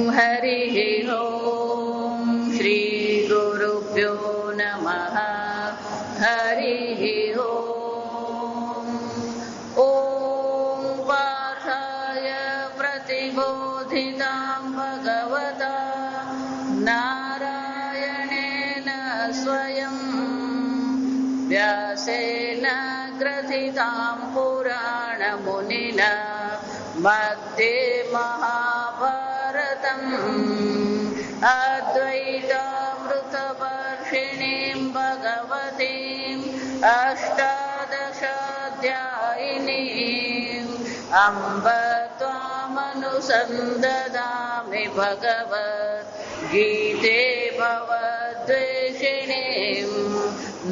हरिः ॐ श्री गुरुभ्यो नमः हरिः ॐ पार्थाय प्रतिबोधितां भगवता नारायणेन स्वयं व्यासेन ग्रथितां पुराणमुनिना मध्ये महाभारतम् अद्वैतामृतवर्षिणीं भगवतीम् अष्टादशाध्यायिनीम् अम्ब त्वामनुसन्दधामि भगवद्गीते भवद्वेषिणीम्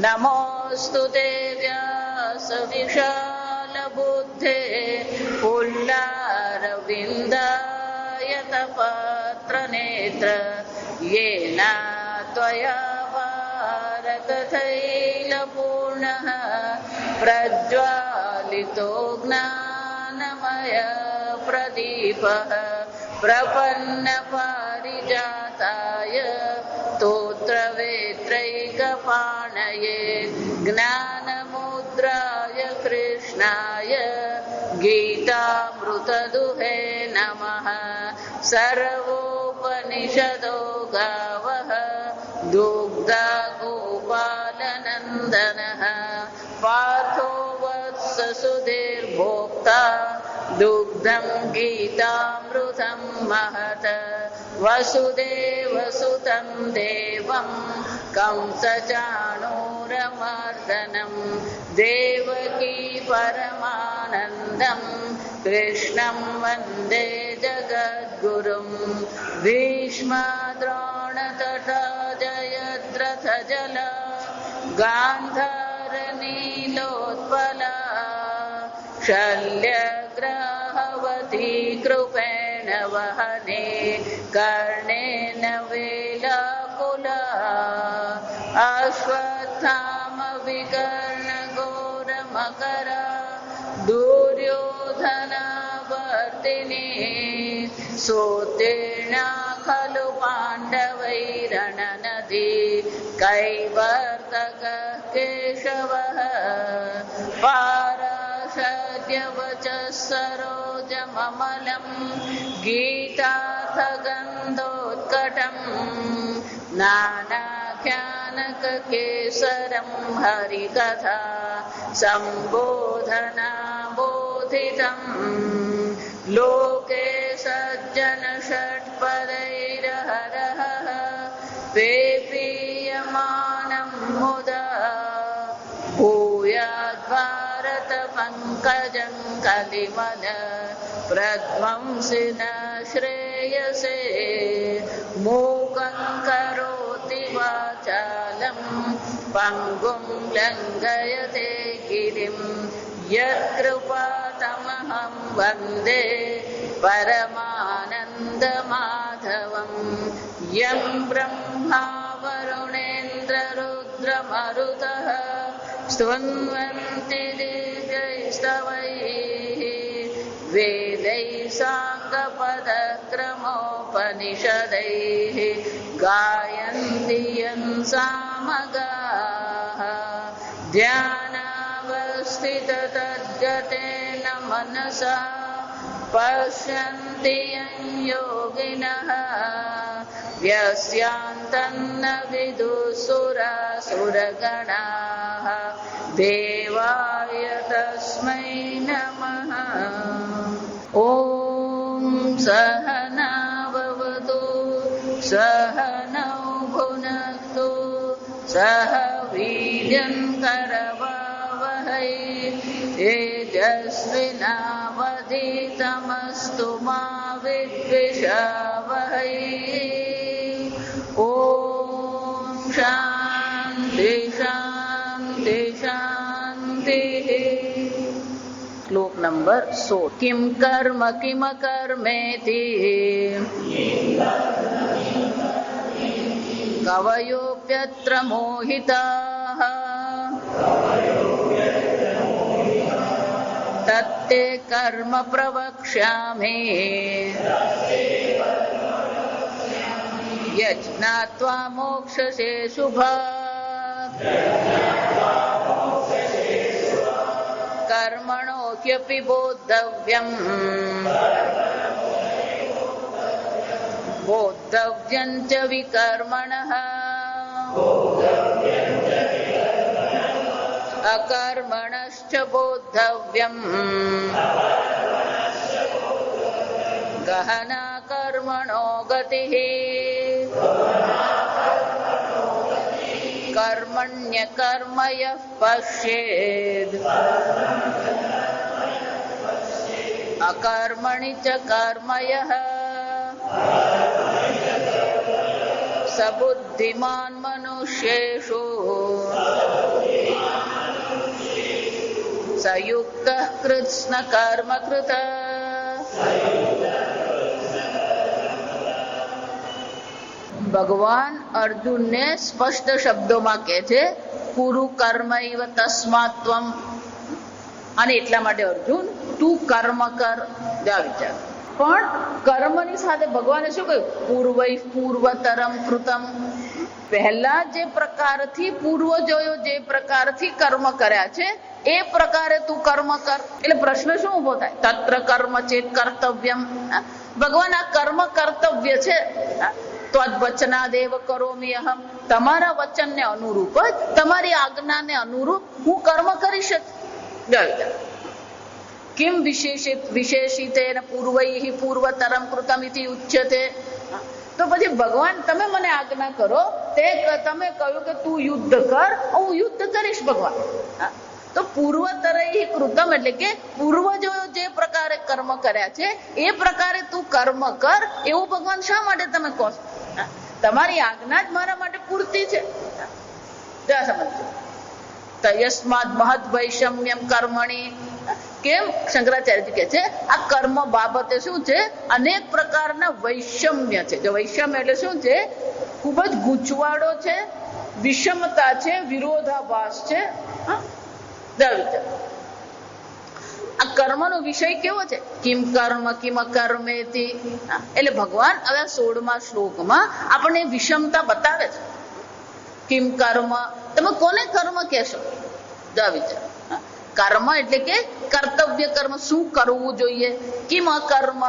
नमोऽस्तु ते व्यासविशालबुद्धे पुल्लारविन्दायतपत्रनेत्र येन त्वया भारततैलपूर्णः प्रज्वालितो ज्ञानमय प्रदीपः प्रपन्नपारिजाताय स्तोत्रवेत्रैकपाणये ज्ञानमुद्राय कृष्णाय गीतामृतदुहे नमः। सर्वोपनिषदो गावः दुग्धा गोपालनन्दनः पार्थो वत्ससुधीर्भोक्ता दुग्धं गीतामृतं महत् वसुदेवसुतं देवं कंसचाणूरमर्दनं देवकी परमानन्दं कृष्णं वन्दे जगद्गुरुं भीष्मद्रोणतटा जयद्रथजला गान्धारनीलोत्पला शल्यग्राहवती कृपेण वहने कर्णेन वेलाकुला अश्वत्थामविकर्णघोरमकरा दुर्योधनावर्तिनी सोत्तीर्णा खलु पाण्डवैरणनदी कैवर्तकः केशवः पाराशर्यवचः सरोजममलं गीतार्थगन्धोत्कटम् नानाख्यानककेसरं हरिकथा सम्बोधनाबोधितम् लोके सज्जनषट्पदैरहरः पेपीयमानं मुदा भूयाद्भारतपङ्कजं कलिमल प्रध्वंसिन श्रेयसे मूकं करोति वाचालं पङ्गुं लङ्घयते गिरिं यत्कृपातमहं वन्दे परमानन्दमाधवं यं ब्रह्मा वरुणेन्द्ररुद्रमरुतः स्तुवन्ति दिव्यैस्तवैः वेदैः साङ्गपदक्रमोपनिषदैः गायन्ति यं सामगाः ध्यानावस्थिततद्गतेन मनसा पश्यन्ति यं योगिनः यस्यान्तन्न विदुःसुरासुरगणाः देवाय तस्मै नमः। ॐ सहना भवतु सहनौ भुनक्तु सह वीर्यं करवावहै तेजस्विनावधीतमस्तु मा विद्विषावहै। ॐ शान्ति शान्ति शान्तिः। श्लोक नंबर 16। किं कर्म किमकर्मेति कवयोऽप्यत्र मोहिताः तत्ते कर्म प्रवक्ष्यामि યજ્ઞાત્વા મોક્ષસે શુભા કર્મણોક્યપી બોદ્ધવ્યમ બોદ્ધવ્યં ચ વિકર્મણઃ અકર્મણશ્ચ બોદ્ધવ્યમ ગહના કર્મણો ગતિઃ કર્મણ્યકર્મયઃ પશ્યેદ અકર્મણિ ચ કર્મયઃ સબુદ્ધિમાન મનુષ્યેષુ સયુક્તઃ કૃત્સ્ન કર્મ કૃતઃ. ભગવાન અર્જુનને સ્પષ્ટ શબ્દોમાં કહે છે કુરુ કર્મૈવ તસ્માત્ ત્વમ, અને એટલા માટે અર્જુન તું કર્મ કર. જા વિચાર. પણ કર્મની સાથે ભગવાને શું કહ્યું? પૂર્વૈ પૂર્વતરમ કૃતમ. પહેલા જે પ્રકારથી પૂર્વજોએ જે પ્રકારથી કર્મ કર્યા છે એ પ્રકારે તું કર્મ કર. એટલે પ્રશ્ન શું ઉભો થાય? તત્ર કર્મ ચેત કર્તવ્યમ. ભગવાન આ કર્મ કર્તવ્ય છે તો વચનાદેવ કરોમિ અહમ. તમારા વચનને અનુરૂપ જ, તમારી આજ્ઞાને અનુરૂપ હું કર્મ કરી શકું. કિમ વિશેષિતેન પૂર્વૈઃ પૂર્વતરમ કૃતમ ઇતિ ઉચ્યતે. તો પછી ભગવાન તમે મને આજ્ઞા કરો, તે તમે કહ્યું કે તું યુદ્ધ કર, હું યુદ્ધ કરીશ. ભગવાન તો પૂર્વતરૈઃ કૃતમ એટલે કે પૂર્વજોએ જે પ્રકારે કર્મ કર્યા છે એ પ્રકારે તું કર્મ કર, એવું ભગવાન શા માટે તમે કહો છો? તમારી આજ્ઞા જ મારા માટે પૂરતી છે. સમજો તયસ્માદ મહદ વૈષમ્યમ કર્મણી. કેમ? શંકરાચાર્યજી કહે છે આ કર્મ બાબતે શું છે? અનેક પ્રકારના વૈષમ્ય છે. જો વૈષમ્ય એટલે શું છે? ખૂબ જ ગૂંચવાડો છે, વિષમતા છે, વિરોધાભાસ છે. આ કર્મનો વિષય કેવો છે? કિમ કર્મ કિમ કર્મેતિ. એટલે ભગવાન હવે 16મા શ્લોકમાં આપણને વિષમતા બતાવે છે. કિમ કર્મ, તમે કોને કર્મ કહેશો? જા વિચાર. કર્મ એટલે કે કર્તવ્ય કર્મ, શું કરવું જોઈએ. કિમ અકર્મ.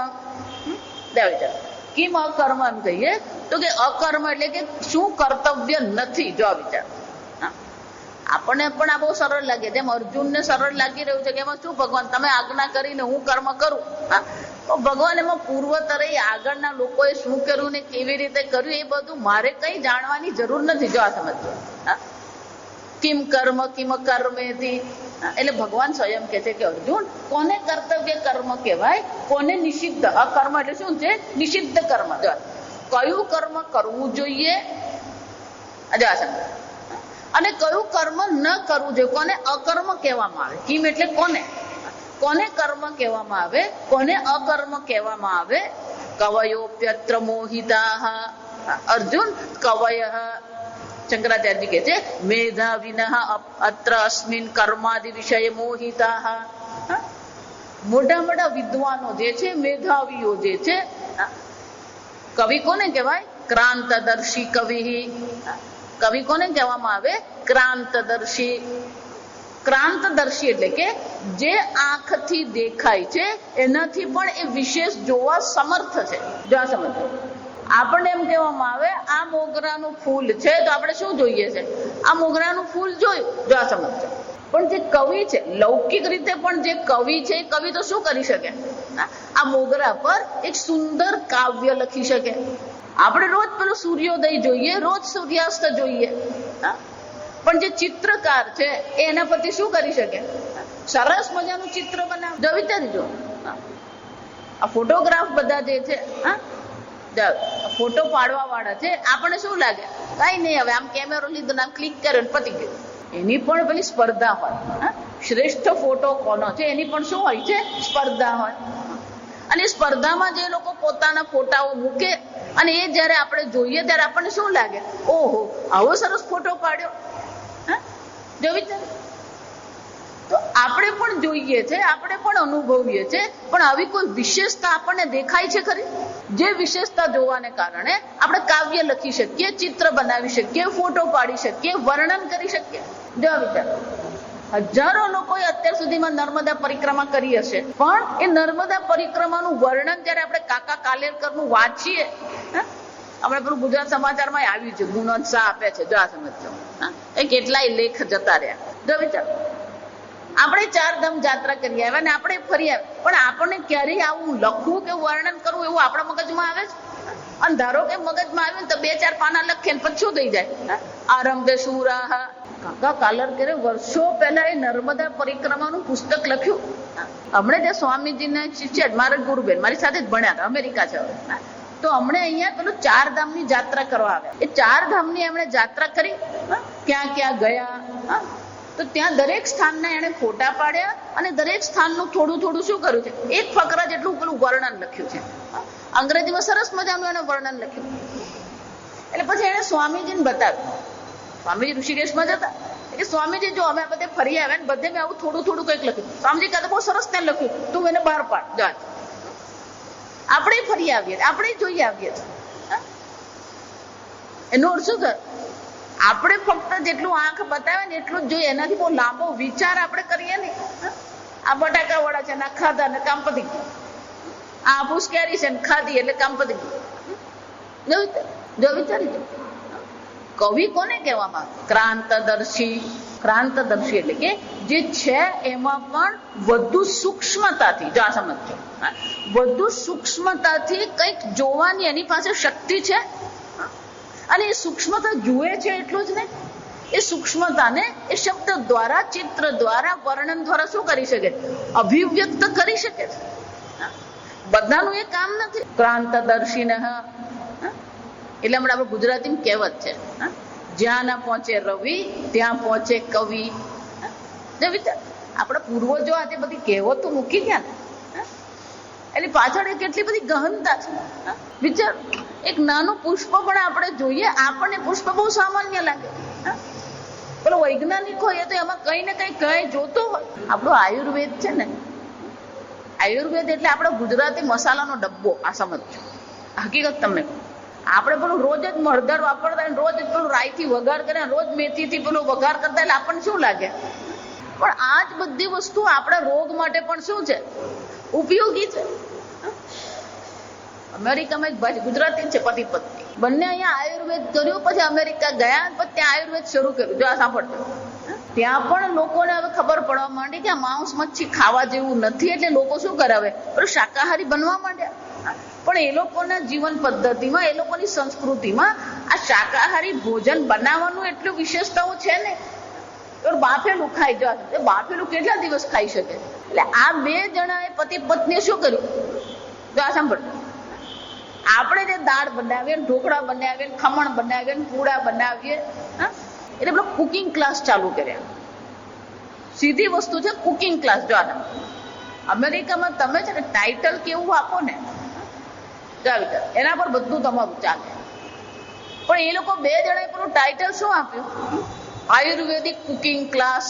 કિમ અકર્મ એમ કહીએ તો કે અકર્મ એટલે કે શું કર્તવ્ય નથી. જો વિચાર. આપણને પણ આ બહુ સરળ લાગે, જેમ અર્જુનને સરળ લાગી રહ્યું છે કે એમાં શું ભગવાન તમે આજ્ઞા કરીને હું કર્મ કરું. તો ભગવાન એમાં પૂર્વતરે આગળના લોકોએ શું કર્યું ને કેવી રીતે કર્યું એ બધું મારે કઈ જાણવાની જરૂર નથી. જો આ સમજો. કિમ કર્મ કિમ કર્મેતિ. એટલે ભગવાન સ્વયં કહે છે કે અર્જુન કોને કર્તવ્ય કર્મ કહેવાય, કોને નિષિદ્ધ. અકર્મ એટલે શું છે? નિષિદ્ધ કર્મ. કયું કર્મ કરવું જોઈએ અને કયું કર્મ ન કરવું જોઈએ, કોને અકર્મ કહેવામાં આવે. કિમ એટલે કોને, કોને કર્મ કહેવામાં આવે, કોને અકર્મ કહેવામાં આવે. કવયોપ્યત્ર મોહિતાઃ. અર્જુન કવયઃ. શંકરાચાર્યજી કહે છે મેધાવિનઃ અત્ર અસ્મિન કર્માદિ વિષય મોહિતાઃ. મોટા મોટા વિદ્વાનો જે છે, મેધાવીઓ જે છે. કવિ કોને કહેવાય? ક્રાંતદર્શી કવિ. કવિ કોને કહેવામાં આવે? ક્રાંતદર્શી. ક્રાંતદર્શી એટલે કે જે આંખથી દેખાય છે એનાથી પણ એ વિશેષ જોવા સમર્થ છે. જો આ સમજો. આપણને એમ કહેવામાં આવે આ મોગરાનું ફૂલ છે તો આપણે શું જોઈએ છે? આ મોગરાનું ફૂલ જોયું. જો આ સમજો. પણ જે કવિ છે, લૌકિક રીતે પણ જે કવિ છે, કવિ તો શું કરી શકે? આ મોગરા પર એક સુંદર કાવ્ય લખી શકે. આપણે રોજ પેલો સૂર્યોદય જોઈએ, રોજ સૂર્યાસ્ત જોઈએ. પણ જે ચિત્રકાર છે એના પરથી શું કરી શકે? સરસ મજાનું ચિત્ર બનાવ. જો વિચારજો. આ ફોટોગ્રાફ બધા જે છે, ફોટો પાડવા વાળા છે, આપણને શું લાગે? કઈ નહીં, હવે આમ કેમેરો લીધો ને આમ ક્લિક કર્યો ને પતી ગયું. એની પણ પેલી સ્પર્ધા હોય. શ્રેષ્ઠ ફોટો કોનો છે એની પણ શું હોય છે? સ્પર્ધા હોય. અને સ્પર્ધામાં જે લોકો પોતાના ફોટાઓ મૂકે અને એ જયારે આપણે જોઈએ ત્યારે આપણને શું લાગે? ઓહો, આવો સરસ ફોટો પાડ્યો. જો વિચાર. તો આપણે પણ જોઈએ છે, આપણે પણ અનુભવીએ છીએ, પણ આવી કોઈ વિશેષતા આપણને દેખાય છે ખરી? જે વિશેષતા જોવાને કારણે આપણે કાવ્ય લખી શકીએ, ચિત્ર બનાવી શકીએ, ફોટો પાડી શકીએ, વર્ણન કરી શકીએ. જો વિચારો, હજારો લોકોએ અત્યાર સુધીમાં નર્મદા પરિક્રમા કરી હશે, પણ એ નર્મદા પરિક્રમાનું વર્ણન જયારે આપણે કાકા કાલેલકરનું વાંચીએ, આપણે પેલું ગુજરાત સમાચારમાં આવ્યું છે, ગુણવંત શાહ આપે છે, જો આ સમજો, એ કેટલાય લેખ જતા રહ્યા. જો વિચારો, આપણે ચારધામ યાત્રા કરી આવ્યા ને આપણે ફરી આવ્યા, પણ આપણને ક્યારેય આવું લખવું કે વર્ણન કરવું એવું આપણા મગજમાં આવે છે? અને ધારો કે મગજમાં આવ્યું તો 2-4 પાના લખીએ ને પછી થઈ જાય. આરંભે શુરાહા, કાકા કાલેલકરે વર્ષો પહેલા એ નર્મદા પરિક્રમાનું પુસ્તક લખ્યું. હમણાં જે સ્વામીજીના શિષ્ય મારા ગુરુબેન મારી સાથે જ ભણ્યા હતા, અમેરિકા છે હવે, તો હમણે અહીંયા પેલું 4 ધામની યાત્રા કરવા આવ્યા. એ 4 ધામની એમણે યાત્રા કરી, ક્યાં ક્યાં ગયા, તો ત્યાં દરેક સ્થાનના એને ફોટા પાડ્યા અને દરેક સ્થાનનું થોડું થોડું શું કર્યું છે, એક ફકરા જેટલું પેલું વર્ણન લખ્યું છે. અંગ્રેજીમાં સરસ મજાનું એને વર્ણન લખ્યું. એટલે પછી એને સ્વામીજીને બતાવ્યું. સ્વામીજી ઋષિકેશમાં જતા એટલે સ્વામીજી જો અમે બધે ફરી આવ્યા ને બધે મેં આવું થોડું થોડું કંઈક લખ્યું. સ્વામીજી કહે બહુ સરસ ત્યાં લખ્યું, તું એને બહાર પાડ. જા, આપણે ફરી આવીએ, આપણે જોઈ આવીએ. એનો અર્થ શું થાય? આપણે ફક્ત જેટલું આંખ બતાવે ને એટલું જ જોઈએ, એનાથી બહુ લાંબો વિચાર આપણે કરીએ ને. આ બટાકા વડા છે ને ખાધા ને કામ પતી ગયું, આ હાફૂસ કેરી છે ને ખાધી એટલે કામ પતી ગયું. જો વિચારી જો, કવિ કોને કહેવામાં આવે? ક્રાંતદર્શી. ક્રાંતદર્શી એટલે કે જે છે એમાં પણ વધુ સૂક્ષ્મતાથી, જો આ સમજો, વધુ સૂક્ષ્મતાથી કંઈક જોવાની એની પાસે શક્તિ છે. અને એ સૂક્ષ્મતા જુએ છે એટલું જ નહીં, એ સૂક્ષ્મતાને એ શબ્દ દ્વારા, ચિત્ર દ્વારા, વર્ણન દ્વારા શું કરી શકે? અભિવ્યક્ત કરી શકે છે. બધાનું એ કામ નથી. ક્રાંતદર્શિન એટલે હમણાં આપણે ગુજરાતીમાં કહેવત છે, જ્યાં ના પહોંચે રવિ ત્યાં પહોંચે કવિ. વિચાર, આપણા પૂર્વજો આજે બધી કહેવતો મૂકી ગયા ને, એટલે પાછળ કેટલી બધી ગહનતા છે. વિચાર, એક નાનું પુષ્પ પણ આપણે જોઈએ, આપણને પુષ્પ બહુ સામાન્ય લાગે, પેલો વૈજ્ઞાનિક હોય તો એમાં કઈ ને કઈ કઈ જોતો હોય. આપણો આયુર્વેદ છે ને, આયુર્વેદ એટલે આપણો ગુજરાતી મસાલાનો ડબ્બો. આ સમજો, હકીકત તમને આપણે પેલું રોજ જ મળદર વાપરતા, રોજ જ પેલું રાઈથી વઘાર કરે, રોજ મેથીથી પેલું વઘાર કરતા, એટલે આપણને શું લાગે? પણ આ જ બધી વસ્તુ આપણા રોગ માટે પણ શું છે? ઉપયોગી છે. અમેરિકામાં એક ભાઈ ગુજરાતી છે, પતિ પત્ની બંને અહીંયા આયુર્વેદ કર્યું, પછી અમેરિકા ગયા, પછી ત્યાં આયુર્વેદ શરૂ કર્યું. જો આ સાંભળજો, ત્યાં પણ લોકોને હવે ખબર પડવા માંડી કે આ માંસ મચ્છી ખાવા જેવું નથી, એટલે લોકો શું કરાવે? પેલું શાકાહારી બનવા માંડ્યા. પણ એ લોકોના જીવન પદ્ધતિમાં, એ લોકોની સંસ્કૃતિમાં આ શાકાહારી ભોજન બનાવવાનું એટલું વિશેષતાઓ છે ને. બાફેલું ખાઈ જવા, બાફેલું કેટલા દિવસ ખાઈ શકે? એટલે આ 2 જણાએ પતિ પત્નીએ શું કર્યું? જો આ સાંભળજો, આપણે જે દાળ બનાવીએ, ઢોકળા બનાવીએ, ખમણ બનાવીએ, પૂડા બનાવીએ, એટલે પેલો કુકિંગ ક્લાસ ચાલુ કર્યા. સીધી વસ્તુ છે કુકિંગ ક્લાસ. જો અમેરિકામાં તમે છે ને ટાઇટલ કેવું આપો ને, એના પર બધું તમારું ચાલે. પણ એ લોકો 2 જણાએ પેલું ટાઇટલ શું આપ્યું? આયુર્વેદિક કુકિંગ ક્લાસ.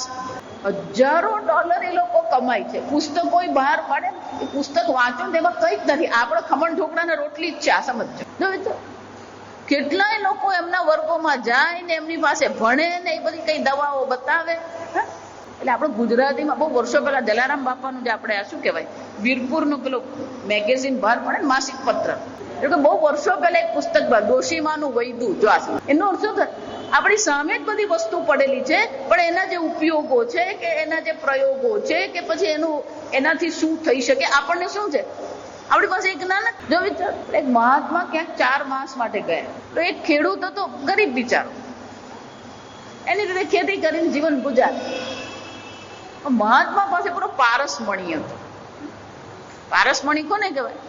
હજારો ડોલર એ લોકો કમાય છે. પુસ્તકો બહાર પાડે, એ પુસ્તક વાંચો ને એમાં કઈ જ નથી, આપણે ખમણ ઢોકળા ને રોટલી જ છે. આ સમજો, કેટલાય લોકો એમના વર્ગોમાં જાય ને એમની પાસે ભણે ને એ બધી કઈ દવાઓ બતાવે. એટલે આપણે ગુજરાતીમાં બહુ વર્ષો પહેલા જલારામ બાપાનું જે આપણે શું કહેવાય, વીરપુરનું પેલું મેગેઝિન બહાર પડે ને, માસિક પત્ર, એટલે બહુ વર્ષો પહેલા એક પુસ્તક બહાર, ડોશીમાનું વૈદું. જો આ એનો અર્થ શું થાય? આપણી સામે જ બધી વસ્તુ પડેલી છે, પણ એના જે ઉપયોગો છે કે એના જે પ્રયોગો છે કે પછી એનાથી શું થઈ શકે આપણને શું છે? આપણી પાસે એક નાના, જો વિચાર, એક મહાત્મા ક્યાંક 4 માસ માટે ગયા, તો એક ખેડૂત હતો, ગરીબ બિચારો, એની રીતે ખેતી કરીને જીવન ગુજારે. મહાત્મા પાસે પૂરો પારસમણી હતો. પારસમણી કોને કહેવાય?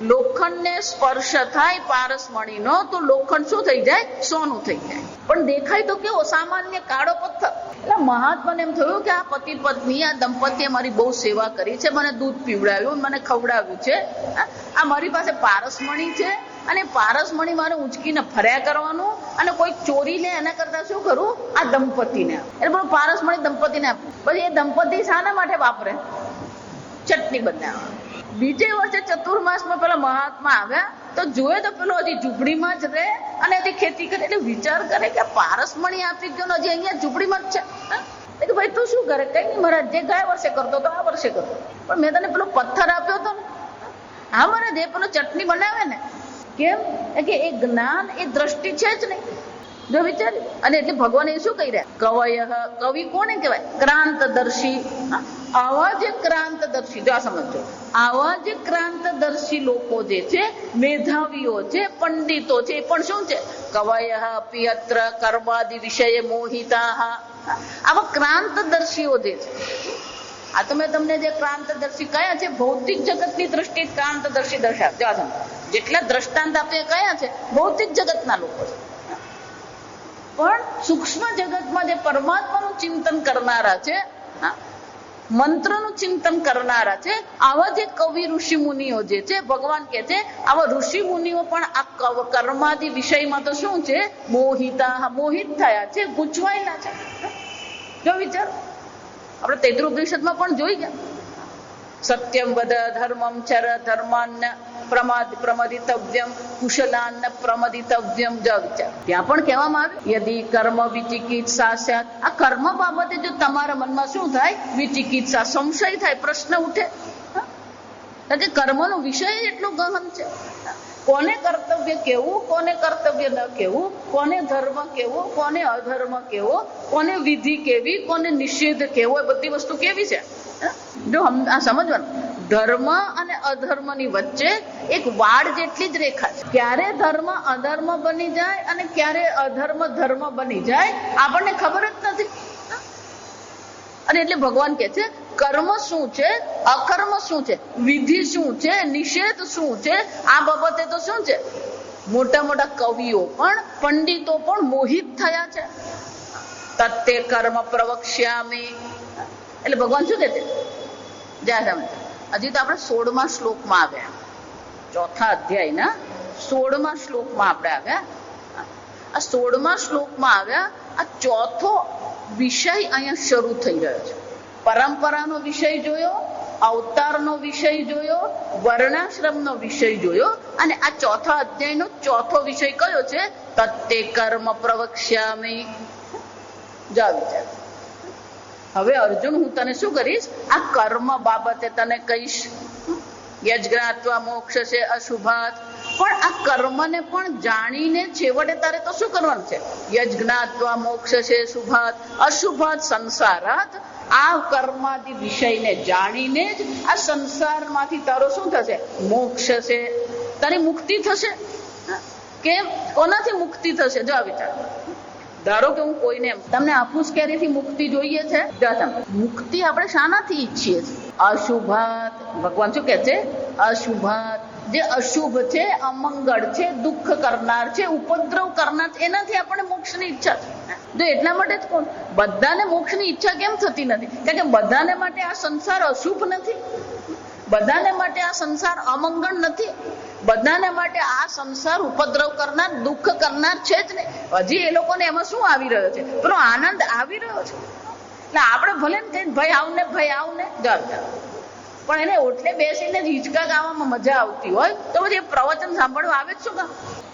લોખંડને સ્પર્શ થાય પારસમણીનો તો લોખંડ શું થઈ જાય? સોનું થઈ જાય. પણ દેખાય તો કેવો? સામાન્ય કાળો પથ્થર. એટલે મહાત્માને એમ થયું કે આ પતિ પત્ની, આ દંપતીએ મારી બહુ સેવા કરી છે, મને દૂધ પીવડાવ્યું, મને ખવડાવ્યું છે, આ મારી પાસે પારસમણી છે, અને પારસમણી મારે ઊંચકીને ફર્યા કરવાનું, અને કોઈ ચોરી લે એના કરતા શું કરું? આ દંપતીને એટલે બોલો પારસમણી દંપતીને આપું. પછી એ દંપતી શાના માટે વાપરે? ચટણી બનાવવા. બીજે વર્ષે ચતુર્માસમાં પેલા મહાત્મા આવ્યા તો જોયે તો પેલો હજી ઝૂંપડીમાં જ રહે અને હજી ખેતી કરે. એટલે વિચાર કરે કે પારસમણી આપી ગયો હજી અહીંયા ઝૂંપડીમાં જ છે. ભાઈ તું શું કરે? કઈ નહીં મહારાજ, જે ગયા વર્ષે કરતો તો આ વર્ષે કરતો, પણ મેં તને પેલો પથ્થર આપ્યો હતો ને. હા મહારાજ, એ પેલો ચટણી બનાવે ને. કેમ કે એ જ્ઞાન, એ દ્રષ્ટિ છે જ નહીં. જો વિચાર્યું. અને એટલે ભગવાન એ શું કહી રહ્યા? કવય, કવિ કોને કહેવાય? ક્રાંતદર્શી. આવા જે ક્રાંતદર્શી, જો આ સમજો, આવા જે ક્રાંતદર્શી લોકો જે છે, મેધાવીઓ છે, પંડિતો છે, એ પણ શું છે? કવય પિયત્ર કર્માદિ વિષય મોહિતા. આવા ક્રાંતદર્શીઓ જે છે, આ તો મેં તમને જે ક્રાંતદર્શી કયા છે, ભૌતિક જગતની દ્રષ્ટિએ ક્રાંતદર્શી દર્શાવ. જેટલા દ્રષ્ટાંત આપણે કયા છે, ભૌતિક જગતના લોકો છે. પણ સૂક્ષ્મ જગતમાં જે પરમાત્માનું ચિંતન કરનારા છે, મંત્રનું ચિંતન કરનારા છે, આવા જે કવિ ઋષિ મુનિઓ જે છે, ભગવાન કે છે આવા ઋષિ મુનિઓ પણ આ કર્માદિ વિષયમાં તો શું છે? મોહિતા, મોહિત થયા છે, ગૂંચવાયેલા છે. જો વિચાર, આપણે તૈત્રોપનિષદમાં પણ જોઈ ગયા. સત્યમ વદ ધર્મમ ચર ધર્માન પ્રમદિતવ્યમ કુશલાન પ્રમદિતવ્યમ. જ વિચાર, ત્યાં પણ કહેવામાં આવે યદિ કર્મ વિચિકિત્સા સ્યાત. આ કર્મ બાબતે જો તમારા મનમાં શું થાય? વિચિકિત્સા, સંશય થાય, પ્રશ્ન ઉઠે. કે કર્મનો વિષય એટલો ગહન છે. કોને કર્તવ્ય કેવું, કોને કર્તવ્ય ન કેવું, કોને ધર્મ કેવો, કોને અધર્મ કેવો, કોને વિધિ કેવી, કોને નિષેધ કેવો, એ બધી વસ્તુ કેવી છે? જો આ સમજવાનું, ધર્મ અને અધર્મની વચ્ચે એક વાડ જેટલી જ રેખા છે. ક્યારે ધર્મ અધર્મ બની જાય અને ક્યારે અધર્મ ધર્મ બની જાય આપણને ખબર જ નથી. અને એટલે ભગવાન કે છે કર્મ શું છે, અકર્મ શું છે, વિધિ શું છે, નિષેધ શું છે, આ બાબતે તો શું છે? મોટા મોટા કવિઓ પણ, પંડિતો પણ મોહિત થયા છે. તત્તે કર્મ પ્રવક્ષ્યામિ. એટલે ભગવાન શું કે છે? હજી તો આપણે 16મા શ્લોકમાં આવ્યા, 4થા અધ્યાયના 16મા શ્લોકમાં આપણે આવ્યા. આ 16મા શ્લોકમાં આવ્યા. આ ચોથો વિષય અહીંયા શરૂ થઈ રહ્યો છે. પરંપરાનો વિષય જોયો, અવતારનો વિષય જોયો, વર્ણાશ્રમનો વિષય જોયો, અને આ 4થા અધ્યાયનો ચોથો વિષય કયો છે? તત્તે કર્મ પ્રવક્ષ્યામિ. જા વિચાર. હવે અર્જુન, હું તને શું કરીશ? આ કર્મ બાબતે તને કહીશ. યજ્ઞાત્વા મોક્ષ છે અશુભાત. પણ આ કર્મને પણ જાણીને છેવટે તારે તો શું કરવાનું છે? યજ્ઞાત્વા મોક્ષ છે શુભાત અશુભાત સંસારાત. આ કર્માદિ વિષયને જાણીને જ આ સંસારમાંથી તારો શું થશે? મોક્ષ છે, તારી મુક્તિ થશે. કેમ? કોનાથી મુક્તિ થશે? જો વિચાર. ધારો કે હું કોઈને તમને હાફૂસ કેરીથી મુક્તિ જોઈએ છે, મુક્તિ આપણે શાનાથી ઈચ્છીએ છીએ? અશુભાત. ભગવાન શું કે છે? અશુભાત. જે અશુભ છે, અમંગળ છે, દુઃખ કરનાર છે, ઉપદ્રવ કરનાર છે, એનાથી આપણે મોક્ષની ઈચ્છા છે. જો એટલા માટે જ કોણ બધાને મોક્ષની ઈચ્છા કેમ થતી નથી? કારણ કે બધાને માટે આ સંસાર અશુભ નથી, બધાને માટે આ સંસાર અમંગળ નથી, બધાને માટે આ સંસાર ઉપદ્રવ કરનાર, દુઃખ કરનાર છે જ નહીં. હજી એ લોકોને એમાં શું આવી રહ્યો છે? પેલો આનંદ આવી રહ્યો છે. એટલે આપણે ભલે ને કઈ ભાઈ આવ ને, ભાઈ આવ ને, પણ એને ઓટલે બેસીને જ હિંચકા ગાવામાં મજા આવતી હોય તો પછી પ્રવચન સાંભળવા આવે જ શું કામ?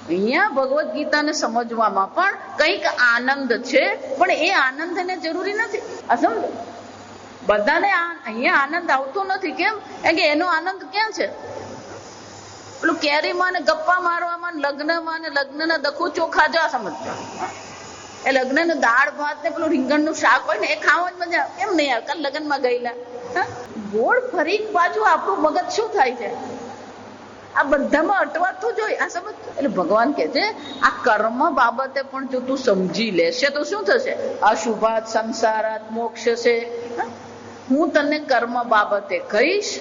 અહીંયા ભગવદ્ ગીતાને સમજવામાં પણ કંઈક આનંદ છે, પણ એ આનંદ એને જરૂરી નથી. આ સમજો, બધાને અહીંયા આનંદ આવતો નથી. કેમ? કારણ કે એનો આનંદ ક્યાં છે? પેલું કેરીમાં ને ગપ્પા મારવામાં, લગ્નમાં ને લગ્નના દખો ચોખા. જો સમજતા એ લગ્નનું દાળ ભાત ને પેલું રીંગણનું શાક હોય ને, એ ખાવાની મજા કેમ નહીં આવે? કાલ લગ્નમાં ગયેલા ગોળ ફરી પાછું આપણું મગજ શું થાય છે? આ બધામાં અટવાતું જોઈએ. આ સમજ. એટલે ભગવાન કે છે આ કર્મ બાબતે પણ જો તું સમજી લેશે તો શું થશે? અશુભાત સંસારાત મોક્ષ છે. હું તને કર્મ બાબતે કહીશ,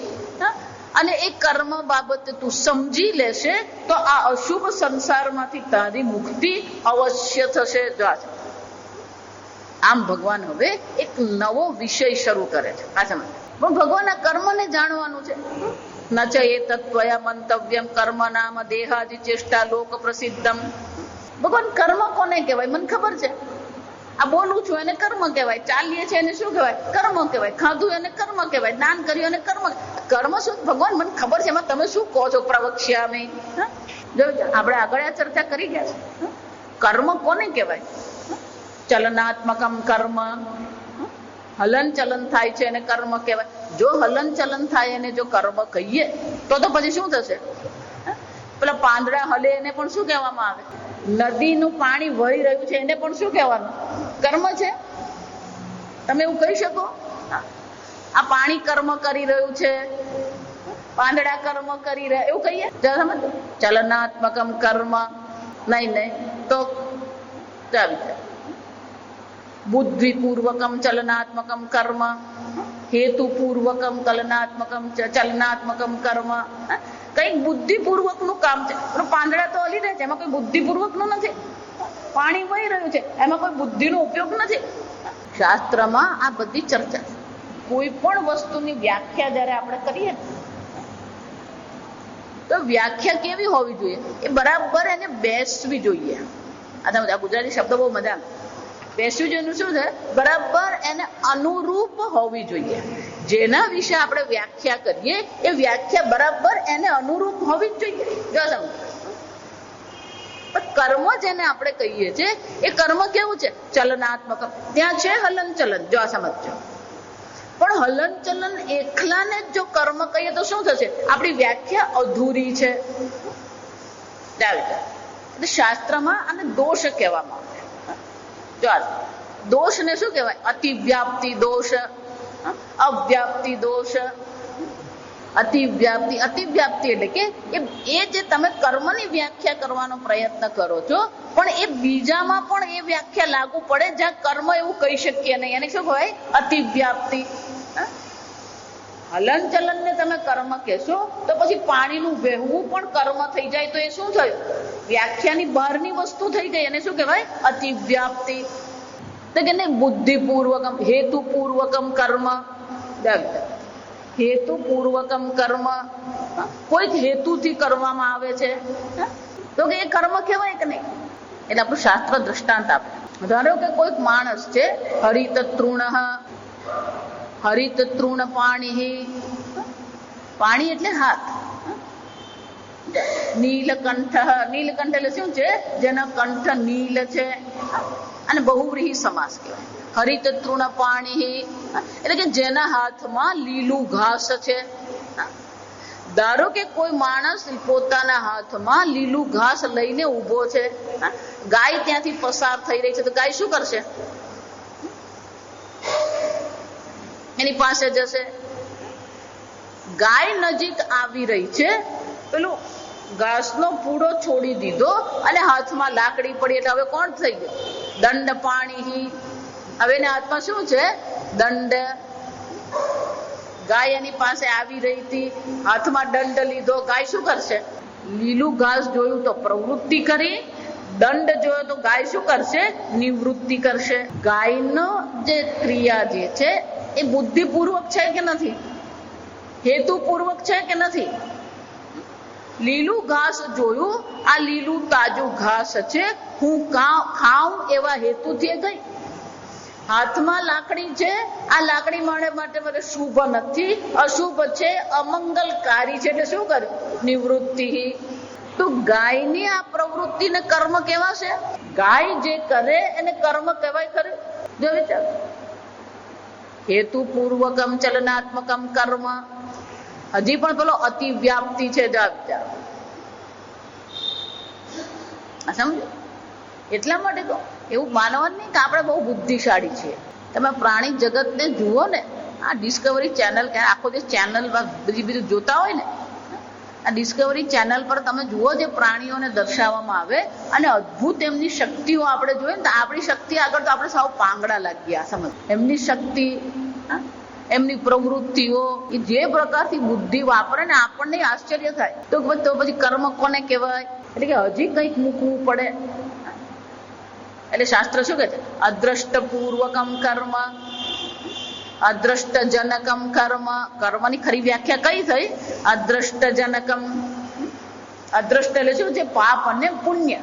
અને એ કર્મ બાબતે તું સમજી લેશે તો આ અશુભ સંસારમાંથી તારી મુક્તિ અવશ્ય થશે. આમ ભગવાન હવે એક નવો વિષય શરૂ કરે છે. પણ ભગવાનના કર્મને જાણવાનું છે. ન ચ એતત્વયા મંતવ્યમ કર્મ નામ દેહાદિ ચેષ્ટા લોક પ્રસિદ્ધમ. ભગવાન કર્મ કોને કહેવાય? મને ખબર છે. આ બોલું છું એને કર્મ કહેવાય, ચાલીએ છીએ એને શું કહેવાય? કર્મ કહેવાય, ખાધું એને કર્મ કહેવાય, દાન કર્યું એને કર્મ. કર્મ શું ભગવાન મને ખબર છે, એમાં તમે શું કહો છો? પ્રવક્ષ્યામિ. જો આપણે આગળ આ ચર્ચા કરી ગયા છે. કર્મ કોને કહેવાય? ચલનાત્મકમ કર્મ. હલન ચલન થાય છે એને કર્મ કહેવાય. જો હલન ચલન થાય એને જો કર્મ કહીએ તો પછી શું થશે? પેલા પાંદડા હલે એને પણ શું કહેવામાં આવે? નદીનું પાણી વહી રહ્યું છે એને પણ શું કહેવાનું? કર્મ છે. તમે એવું કહી શકો? આ પાણી કર્મ કરી રહ્યું છે, પાંદડા કર્મ કરી રહ્યા, એવું કહીએ? ચલનાત્મકમ કર્મ નહીં તો બુદ્ધિપૂર્વકમ ચલનાત્મકમ કર્મ, હેતુપૂર્વકમ ચલનાત્મકમ કર્મ. કઈક બુદ્ધિપૂર્વક નું કામ છે. પાંદડા તો હલી રહે છે, એમાં કોઈ બુદ્ધિપૂર્વક નું નથી. પાણી વહી રહ્યું છે, એમાં કોઈ બુદ્ધિનો ઉપયોગ નથી. શાસ્ત્રમાં આ બધી ચર્ચા. કોઈ પણ વસ્તુની વ્યાખ્યા જયારે આપણે કરીએ તો વ્યાખ્યા કેવી હોવી જોઈએ? એ બરાબર એને બેસવી જોઈએ. આ ગુજરાતી શબ્દ બહુ મજા આવે. બેસવી જોઈએ શું છે? બરાબર એને અનુરૂપ હોવી જોઈએ. જેના વિશે આપણે વ્યાખ્યા કરીએ એ વ્યાખ્યા બરાબર એને અનુરૂપ હોવી જ જોઈએ. કર્મ જેને આપણે કહીએ છીએ એ કર્મ કેવું છે? ચલનાત્મક. ત્યાં છે હલન ચલન. જો આ સમજો. પણ હલન ચલન એકલાને જો કર્મ કહીએ તો શું થશે? આપણી વ્યાખ્યા અધૂરી છે. શાસ્ત્રમાં આને દોષ કહેવામાં આવે. દોષ ને શું કહેવાય? અતિવ્યાપ્તિ દોષ, અવ્યાપ્તિ દોષ. અતિવ્યાપ્તિ એટલે કે એ જે તમે કર્મની વ્યાખ્યા કરવાનો પ્રયત્ન કરો છો પણ એ બીજામાં પણ એ વ્યાખ્યા લાગુ પડે જ્યાં કર્મ એવું કહી શકીએ નહીં. એને શું કહેવાય? અતિવ્યાપ્તિ. હલન ચલન ને તમે કર્મ કહેશો તો પછી પાણીનું વહેવું પણ કર્મ થઈ જાય તો એ શું થયું? વ્યાખ્યાની બહારની વસ્તુ થઈ ગઈ. એને શું કહેવાય? અતિવ્યાપ્તિ. તો કે નહીં, બુદ્ધિપૂર્વકમ હેતુપૂર્વકમ કર્મ. હેતુપૂર્વકમ કર્મ કોઈક હેતુથી કરવામાં આવે છે તો કે એ કર્મ કહેવાય કે નહીં? એટલે આપણું શાસ્ત્ર દ્રષ્ટાંત આપે. ધારો કે કોઈક માણસ છે, હરિત તૃણ પાણી. પાણી એટલે હાથ. નીલકંઠ એટલે શું છે? જેના કંઠ નીલ છે. અને બહુવ્રીહી સમાસ કહેવાય. હરિત તૃણ પાણી એટલે કે જેના હાથમાં લીલું ઘાસ છે. ધારો કે કોઈ માણસ પોતાના હાથમાં લીલું ઘાસ લઈને ઉભો છે, ગાય ત્યાંથી પસાર થઈ રહી છે તો ગાય શું કરશે? એની પાસે જશે. ગાય નજીક આવી રહી છે, પેલું ઘાસનો પૂડો છોડી દીધો અને હાથમાં લાકડી પડી એટલે હવે કોણ થઈ ગયું? દંડ પાણી. હવે એના હાથમાં શું છે? દંડ. ગાય એની પાસે આવી રહી હતી, હાથમાં દંડ લીધો. ગાય શું કરશે? લીલું ઘાસ જોયું તો પ્રવૃત્તિ કરી, દંડ જોયો તો ગાય શું કરશે? નિવૃત્તિ કરશે. ગાયનો જે ક્રિયા જે છે એ બુદ્ધિપૂર્વક છે કે નથી? હેતુપૂર્વક છે કે નથી? લીલું ઘાસ જોયું, આ લીલું તાજું ઘાસ છે, હું ખાઉં એવા હેતુથી ગઈ. હાથમાં લાકડી છે, આ લાકડી માટે મને શુભ નથી, અશુભ છે, અમંગલકારી છે એટલે શું કરે? નિવૃત્તિ. તો ગાયની આ પ્રવૃત્તિને કર્મ કહેવાશે? ગાય જે કરે એને કર્મ કહેવાય ખરું? જો વિચાર. હેતુપૂર્વકમ ચલનાત્મકમ કર્મ. હજી પણ પેલો અતિવ્યાપ્તિ છે. સમજો? એટલા માટે તો એવું માનવાનું નહીં કે આપણે બહુ બુદ્ધિશાળી છીએ. તમે પ્રાણી જગતને જુઓ ને, આ ડિસ્કવરી ચેનલ, આખો દિવસ ચેનલ બીજું જોતા હોય ને, આ ડિસ્કવરી ચેનલ પર તમે જુઓ જે પ્રાણીઓને દર્શાવવામાં આવે અને અદ્ભુત એમની શક્તિઓ આપણે જોઈએ ને, તો આપણી શક્તિ આગળ તો આપણે સાવ પાંગડા લાગીએ. સમજ? એમની શક્તિ એમની પ્રવૃત્તિઓ, એ જે પ્રકારથી બુદ્ધિ વાપરે ને આપણને આશ્ચર્ય થાય. તો પછી કર્મ કોને કહેવાય? એટલે કે હજી કંઈક મૂકવું પડે. એટલે શાસ્ત્ર શું કહે છે? અદ્રષ્ટ પૂર્વકમ કર્મ, અદ્રષ્ટ જનકમ કર્મ. કર્મની ખરી વ્યાખ્યા કઈ થઈ? અદ્રષ્ટ જનકમ. અદ્રષ્ટ એટલે શું છે? પાપ અને પુણ્ય.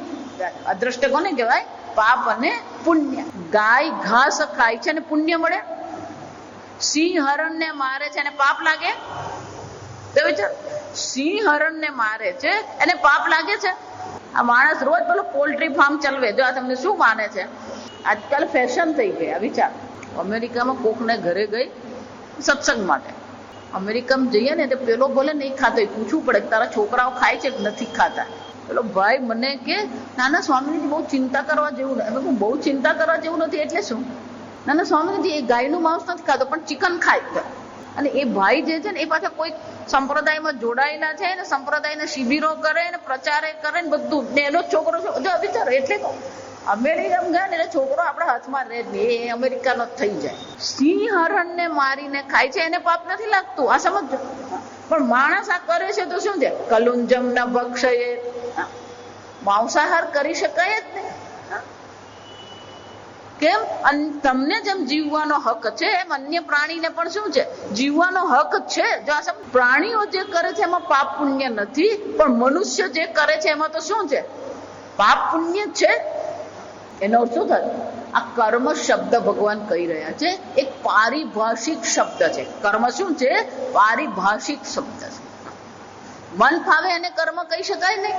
અદ્રષ્ટ કોને કહેવાય? પાપ અને પુણ્ય. ગાય ઘાસ ખાય છે અને પુણ્ય મળે. સિંહ હરણ ને મારે છે અને પાપ લાગે. તો વિચાર, સિંહ હરણ ને મારે છે એને પાપ લાગે છે. આ માણસ રોજ પેલો પોલ્ટ્રી ફાર્મ ચલવે, જો આ તમને શું માને છે? આજકાલ ફેશન થઈ ગઈ. આ વિચાર, અમેરિકામાં કોકને ઘરે ગઈ સત્સંગ માટે. અમેરિકામાં જઈએ ને તો પેલો બોલે નહીં ખાતો, પૂછવું પડે તારા છોકરાઓ ખાય છે કે નથી ખાતા. પેલો ભાઈ મને કે નાના સ્વામીજી બહુ ચિંતા કરવા જેવું નથી. બહુ ચિંતા કરવા જેવું નથી એટલે શું? નાના સ્વામીજી એ ગાયનું માંસ નથી ખાતો પણ ચિકન ખાય. અને એ ભાઈ જે છે ને એ પાછા કોઈ સંપ્રદાયમાં જોડાયેલા છે ને સંપ્રદાયના શિબિરો કરે ને પ્રચારે કરે ને બધું. ને એનો છોકરો જો વિચારો, એટલે કહું અમેરિકામાં ગયા ને એટલે છોકરો આપણા હાથમાં રહે જ નહીં, એ અમેરિકાનો થઈ જાય. સિંહ હરણ ને મારીને ખાય છે એને પાપ નથી લાગતું, આ સમજો. પણ માણસ આ કરે છે તો શું છે? કલુંજમ ન ભક્ષયે. માંસાહાર કરી શકાય જ નહીં. કેમ? તમને જેમ જીવવાનો હક છે એમ અન્ય પ્રાણીને પણ શું છે? જીવવાનો હક છે. જો આ પ્રાણીઓ જે કરે છે એમાં પાપ પુણ્ય નથી, પણ મનુષ્ય જે કરે છે એમાં તો શું છે? પાપ પુણ્ય છે. એનો અર્થ શું થાય? આ કર્મ શબ્દ ભગવાન કહી રહ્યા છે એક પારિભાષિક શબ્દ છે. કર્મ શું છે? પારિભાષિક શબ્દ છે. મન ફાવે એને કર્મ કહી શકાય નહીં,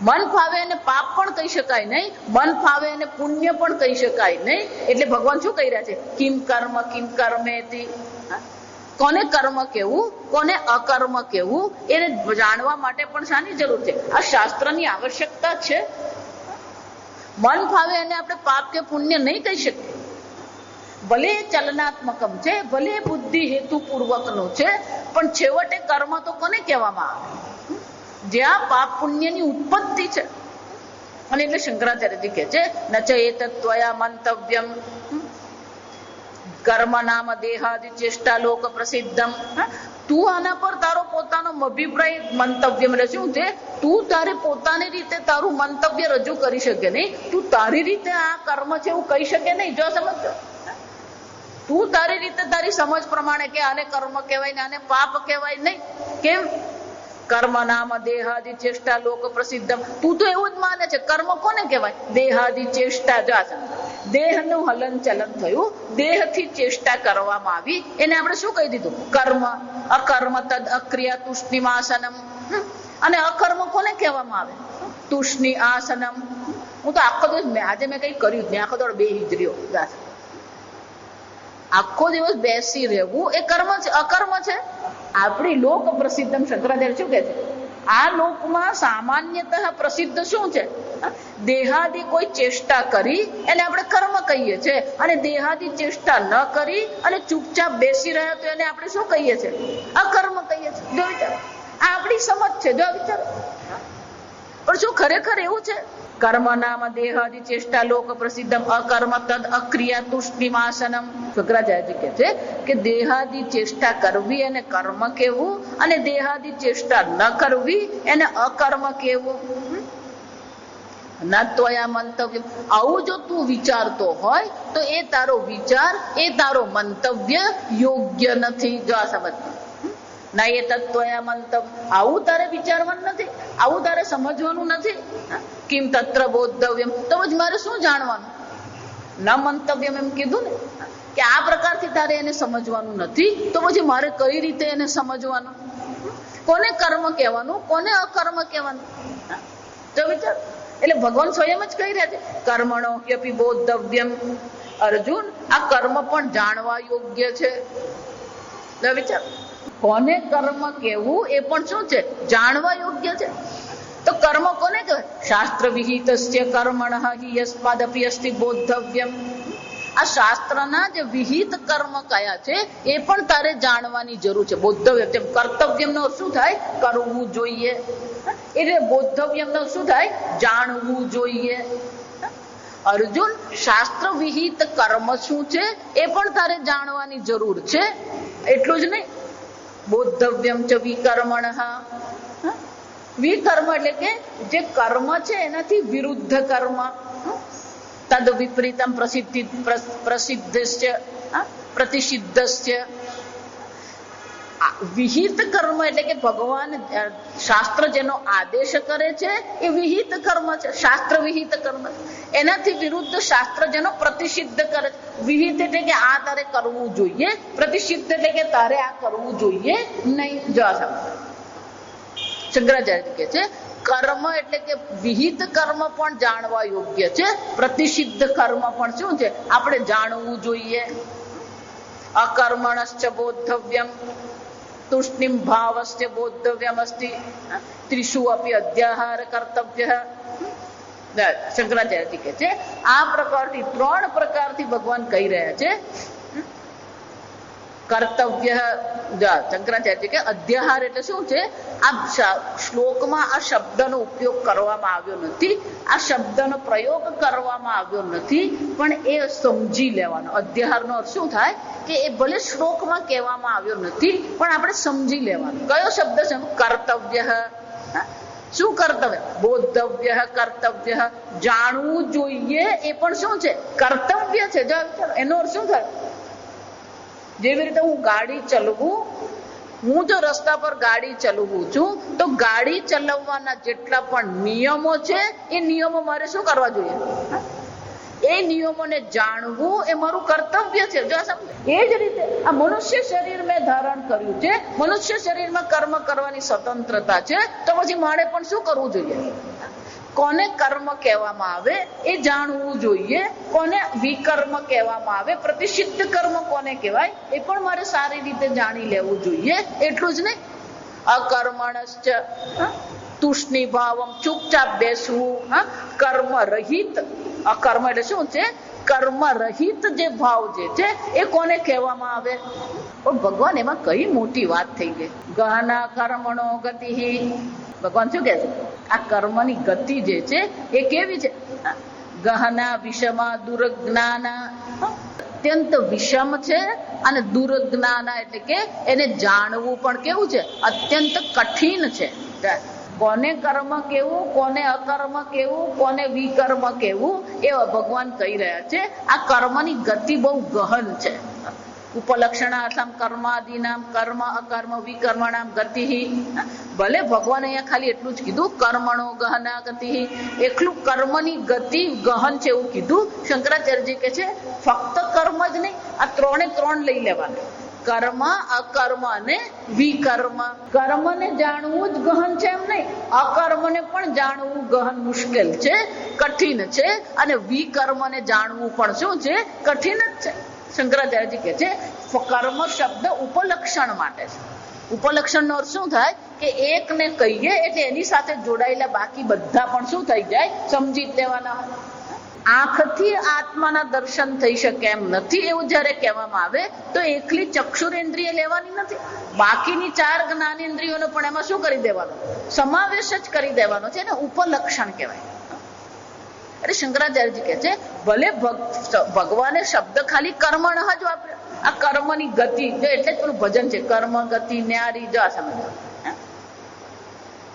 મન ફાવે એને પાપ પણ કહી શકાય નહીં, મન ફાવે એને પુણ્ય પણ કહી શકાય નહીં. એટલે ભગવાન શું કહી રહ્યા છે? કિમ કર્મ કિમ કર્મેતિ. કોને કર્મ કેવું, કોને અકર્મ કેવું, એને જાણવા માટે પણ શાની જરૂર છે? આ શાસ્ત્રની આવશ્યકતા છે. મન ફાવે એને આપણે પાપ કે પુણ્ય નહીં કહી શકીએ. ભલે ચલનાત્મકમ છે, ભલે બુદ્ધિ હેતુપૂર્વકનો છે, પણ છેવટે કર્મ તો કોને કહેવામાં આવે? જ્યાં પાપ પુણ્યની ઉત્પત્તિ છે. અને એટલે શંકરાચાર્યજી કહે છે ન ચ એતત્વયા મંતવ્યમ કર્મ નામ દેહાદિ ચેષ્ટા લોક પ્રસિદ્ધમ. તું આના પર તારો પોતાનો અભિપ્રાય મંતવ્ય એટલે શું છે? તું તારે પોતાની રીતે તારું મંતવ્ય રજૂ કરી શકે નહીં. તું તારી રીતે આ કર્મ છે એવું કહી શકે નહીં. જો સમજ, તું તારી રીતે તારી સમજ પ્રમાણે કે આને કર્મ કહેવાય ને આને પાપ કહેવાય નહીં. કેમ? કર્મ નામ દેહાદિ ચેષ્ટા લોક પ્રસિદ્ધમ. તું તો એવું જ માને છે કર્મ કોને કહેવાય? દેહાદિ ચેષ્ટા. જો દેહનું હલન ચલન થયું, દેહથી ચેષ્ટા કરવામાં આવી, એને આપણે શું કહી દીધું? કર્મ. અકર્મ તદ અક્રિયા તુષ્ણિમ આસનમ. અને અકર્મ કોને કહેવામાં આવે? તુષ્ણિ આસનમ. હું તો આખો દિવસ આજે મેં કઈ કર્યું જ નહીં, આખો દોડ બે હિજરીઓ, આખો દિવસ બેસી રહેવું એ કર્મ છે, અકર્મ છે? આપણી લોક પ્રસિદ્ધમ શંકરાચાર્ય શું કહે છે? આ લોકમાં સામાન્યતઃ પ્રસિદ્ધ શું છે? દેહાદિ કોઈ ચેષ્ટા કરી એને આપણે કર્મ કહીએ છીએ, અને દેહાદિ ચેષ્ટા ન કરી અને ચૂપચાપ બેસી રહ્યા તો એને આપણે શું કહીએ છીએ? અકર્મ કહીએ છીએ. જો વિચારો, આ આપણી સમજ છે. જો વિચારો, પણ શું ખરેખર એવું છે? કર્મ નામ દેહાદિ ચેષ્ટા લોક પ્રસિદ્ધમ અકર્મ તદ અક્રિયા તુષ્ણિમાસનમ. શંકરાચાર્યજી કહે છે કે દેહાદિ ચેષ્ટા કરવી એને કર્મ કહેવું, અને દેહાદિ ચેષ્ટા ન કરવી એને અકર્મ કહેવું. ન ત્વયા મંતવ્ય. આવું જો તું વિચારતો હોય તો એ તારો વિચાર, એ તારો મંતવ્ય યોગ્ય નથી. જો આ સમજ ના, એ તત્વયા મંતવ્ય. આવું તારે વિચારવાનું નથી, આવું તારે સમજવાનું નથી. કિમ તત્ર બોધવ્યમ. તો જ મારે શું જાણવાનું? ન મંતવ્યમ એમ કીધું ને કે આ પ્રકારથી તારે એને સમજવાનું નથી, તો પછી મારે કઈ રીતે એને સમજવાનું? કોને કર્મ કહેવાનું, કોને અકર્મ કહેવાનું? તો વિચાર, એટલે ભગવાન સ્વયં જ કહી રહ્યા છે કર્મણો યપી બોધવ્યમ. અર્જુન, આ કર્મ પણ જાણવા યોગ્ય છે. વિચાર, કોને કર્મ કેવું એ પણ શું છે? જાણવા યોગ્ય છે. તો કર્મ કોને કહેવાય? શાસ્ત્ર વિહિતસ્ય કર્મણઃ હિ યસ્માદપી અસ્તિ બોધવ્યમ. આ શાસ્ત્રના જે વિહિત કર્મ કયા છે એ પણ તારે જાણવાની જરૂર છે. બોધવ્ય, તેમ કર્તવ્યમનો શું થાય? કરવું જોઈએ. એટલે બોધવ્યમનો શું થાય? જાણવું જોઈએ. અર્જુન, શાસ્ત્ર વિહિત કર્મ શું છે એ પણ તારે જાણવાની જરૂર છે. એટલું જ નહીં, બોદ્ધવ્યમ ચ વિકર્મણઃ. વિકર્મ એટલે કે જે કર્મ છે એનાથી વિરુદ્ધ કર્મ. તદ વિપરીતમ પ્રસિદ્ધસ્ય પ્રતિષિદ્ધસ્ય. વિહિત કર્મ એટલે કે ભગવાન શાસ્ત્ર જેનો આદેશ કરે છે એ વિહિત કર્મ છે, શાસ્ત્ર વિહિત કર્મ. એનાથી વિરુદ્ધ શાસ્ત્ર જેનો પ્રતિષિદ્ધ કરે છે. વિહિત એટલે કે આ તારે કરવું જોઈએ, પ્રતિષિદ્ધ એટલે કે તારે આ કરવું જોઈએ નહીં. જો શંકરાચાર્ય કહે છે કર્મ એટલે કે વિહિત કર્મ પણ જાણવા યોગ્ય છે, પ્રતિષિદ્ધ કર્મ પણ શું છે આપણે જાણવું જોઈએ. અકર્મણશ્ચ બોદ્ધવ્યમ તુષ્ણિમ ભાવસ્ય બોદ્ધવ્યમ અસ્તિ ત્રિષુ અપી અધ્યાહાર કર્તવ્ય. શંકરાચાર્ય કહે છે આ પ્રકારથી 3 પ્રકારથી ભગવાન કહી રહ્યા છે કર્તવ્ય. શંકરાચાર્ય કે અધ્યાહાર એટલે શું છે? આ શ્લોકમાં આ શબ્દનો ઉપયોગ કરવામાં આવ્યો નથી, આ શબ્દનો પ્રયોગ કરવામાં આવ્યો નથી, પણ એ સમજી લેવાનો. અધ્યાહારનો અર્થ શું થાય કે એ ભલે શ્લોકમાં કહેવામાં આવ્યો નથી પણ આપણે સમજી લેવાનો. કયો શબ્દ છે? કર્તવ્ય. શું કર્તવ્ય? બોદ્ધવ્ય કર્તવ્ય. જાણવું જોઈએ એ પણ શું છે? કર્તવ્ય છે. એનો અર્થ શું થાય? જેવી રીતે હું ગાડી ચલાવું, હું જો રસ્તા પર ગાડી ચલાવું છું તો ગાડી ચલાવવાના જેટલા પણ નિયમો છે એ નિયમો મારે શું કરવા જોઈએ? એ નિયમોને જાણવું એ મારું કર્તવ્ય છે. જો એ જ રીતે આ મનુષ્ય શરીર મેં ધારણ કર્યું છે, મનુષ્ય શરીરમાં કર્મ કરવાની સ્વતંત્રતા છે, તો પછી મારે પણ શું કરવું જોઈએ? કોને કર્મ કહેવામાં આવે એ જાણવું જોઈએ, કોને વિકર્મ કહેવામાં આવે, પ્રતિષિદ્ધ કર્મ કોને કહેવાય એ પણ મારે સારી રીતે જાણી લેવું જોઈએ. એટલું જ નહીં, અકર્મણશ્ચ તુષ્ણિ ભાવમ, ચૂપચાપ બેસવું, કર્મ રહિત. અકર્મ એટલે શું છે? કર્મ રહિત જે ભાવ જે છે એ કોને કહેવામાં આવે? પણ ભગવાન એમાં કઈ મોટી વાત થઈ ગઈ. ગહના કર્મણો ગતિ. ભગવાન શું કહે છે? આ કર્મની ગતિ જે છે એ કેવી છે? ગહના વિષમા દુર્જ્ઞાના. અત્યંત વિષમ છે અને દુર્જ્ઞાના એટલે કે એને જાણવું પણ કેવું છે? અત્યંત કઠિન છે. કોને કર્મ કેવું, કોને અકર્મ કેવું, કોને વિકર્મ કેવું એ ભગવાન કહી રહ્યા છે. આ કર્મની ગતિ બહુ ગહન છે. ઉપલક્ષણાર્થમ કર્માદિનામ કર્મ અકર્મ વિકર્મણામ ગતિ. ભલે ભગવાન અહીંયા ખાલી એટલું જ કીધું કર્મણો ગહના ગતિ, એટલું કર્મની ગતિ ગહન છે એવું કીધું. શંકરાચાર્યજી કહે છે ફક્ત કર્મ જ નહીં, આ 3 લઈ લેવાના. કર્મ અકર્મ અને વિકર્મ. કર્મને જાણવું જ ગહન છે એમ નહીં, અકર્મને પણ જાણવું ગહન મુશ્કેલ છે, કઠિન છે, અને વિકર્મને જાણવું પણ શું છે? કઠિન જ છે. શંકરાચાર્યજી કહે છે કર્મ શબ્દ ઉપલક્ષણ માટે છે. ઉપલક્ષણનો અર્થ શું થાય કે એકને કહીએ એટલે એની સાથે જોડાયેલા બાકી બધા પણ શું થઈ જાય? સમજી લેવાના. આંખથી આત્માના દર્શન થઈ શકે એમ નથી એવું જયારે કહેવામાં આવે તો એકલી ચક્ષુરેન્દ્રિય લેવાની નથી, બાકીની 4 જ્ઞાનેન્દ્રિયોનો પણ એમાં શું કરી દેવાનો? સમાવેશ જ કરી દેવાનો છે. એને ઉપલક્ષણ કહેવાય. એટલે શંકરાચાર્યજી કહે છે ભલે ભગવાને શબ્દ ખાલી કર્મણ જ વાપર્યો. આ કર્મની ગતિ જો એટલે જ પેલું ભજન છે કર્મ ગતિ ન્યારી. જો આ સમજો,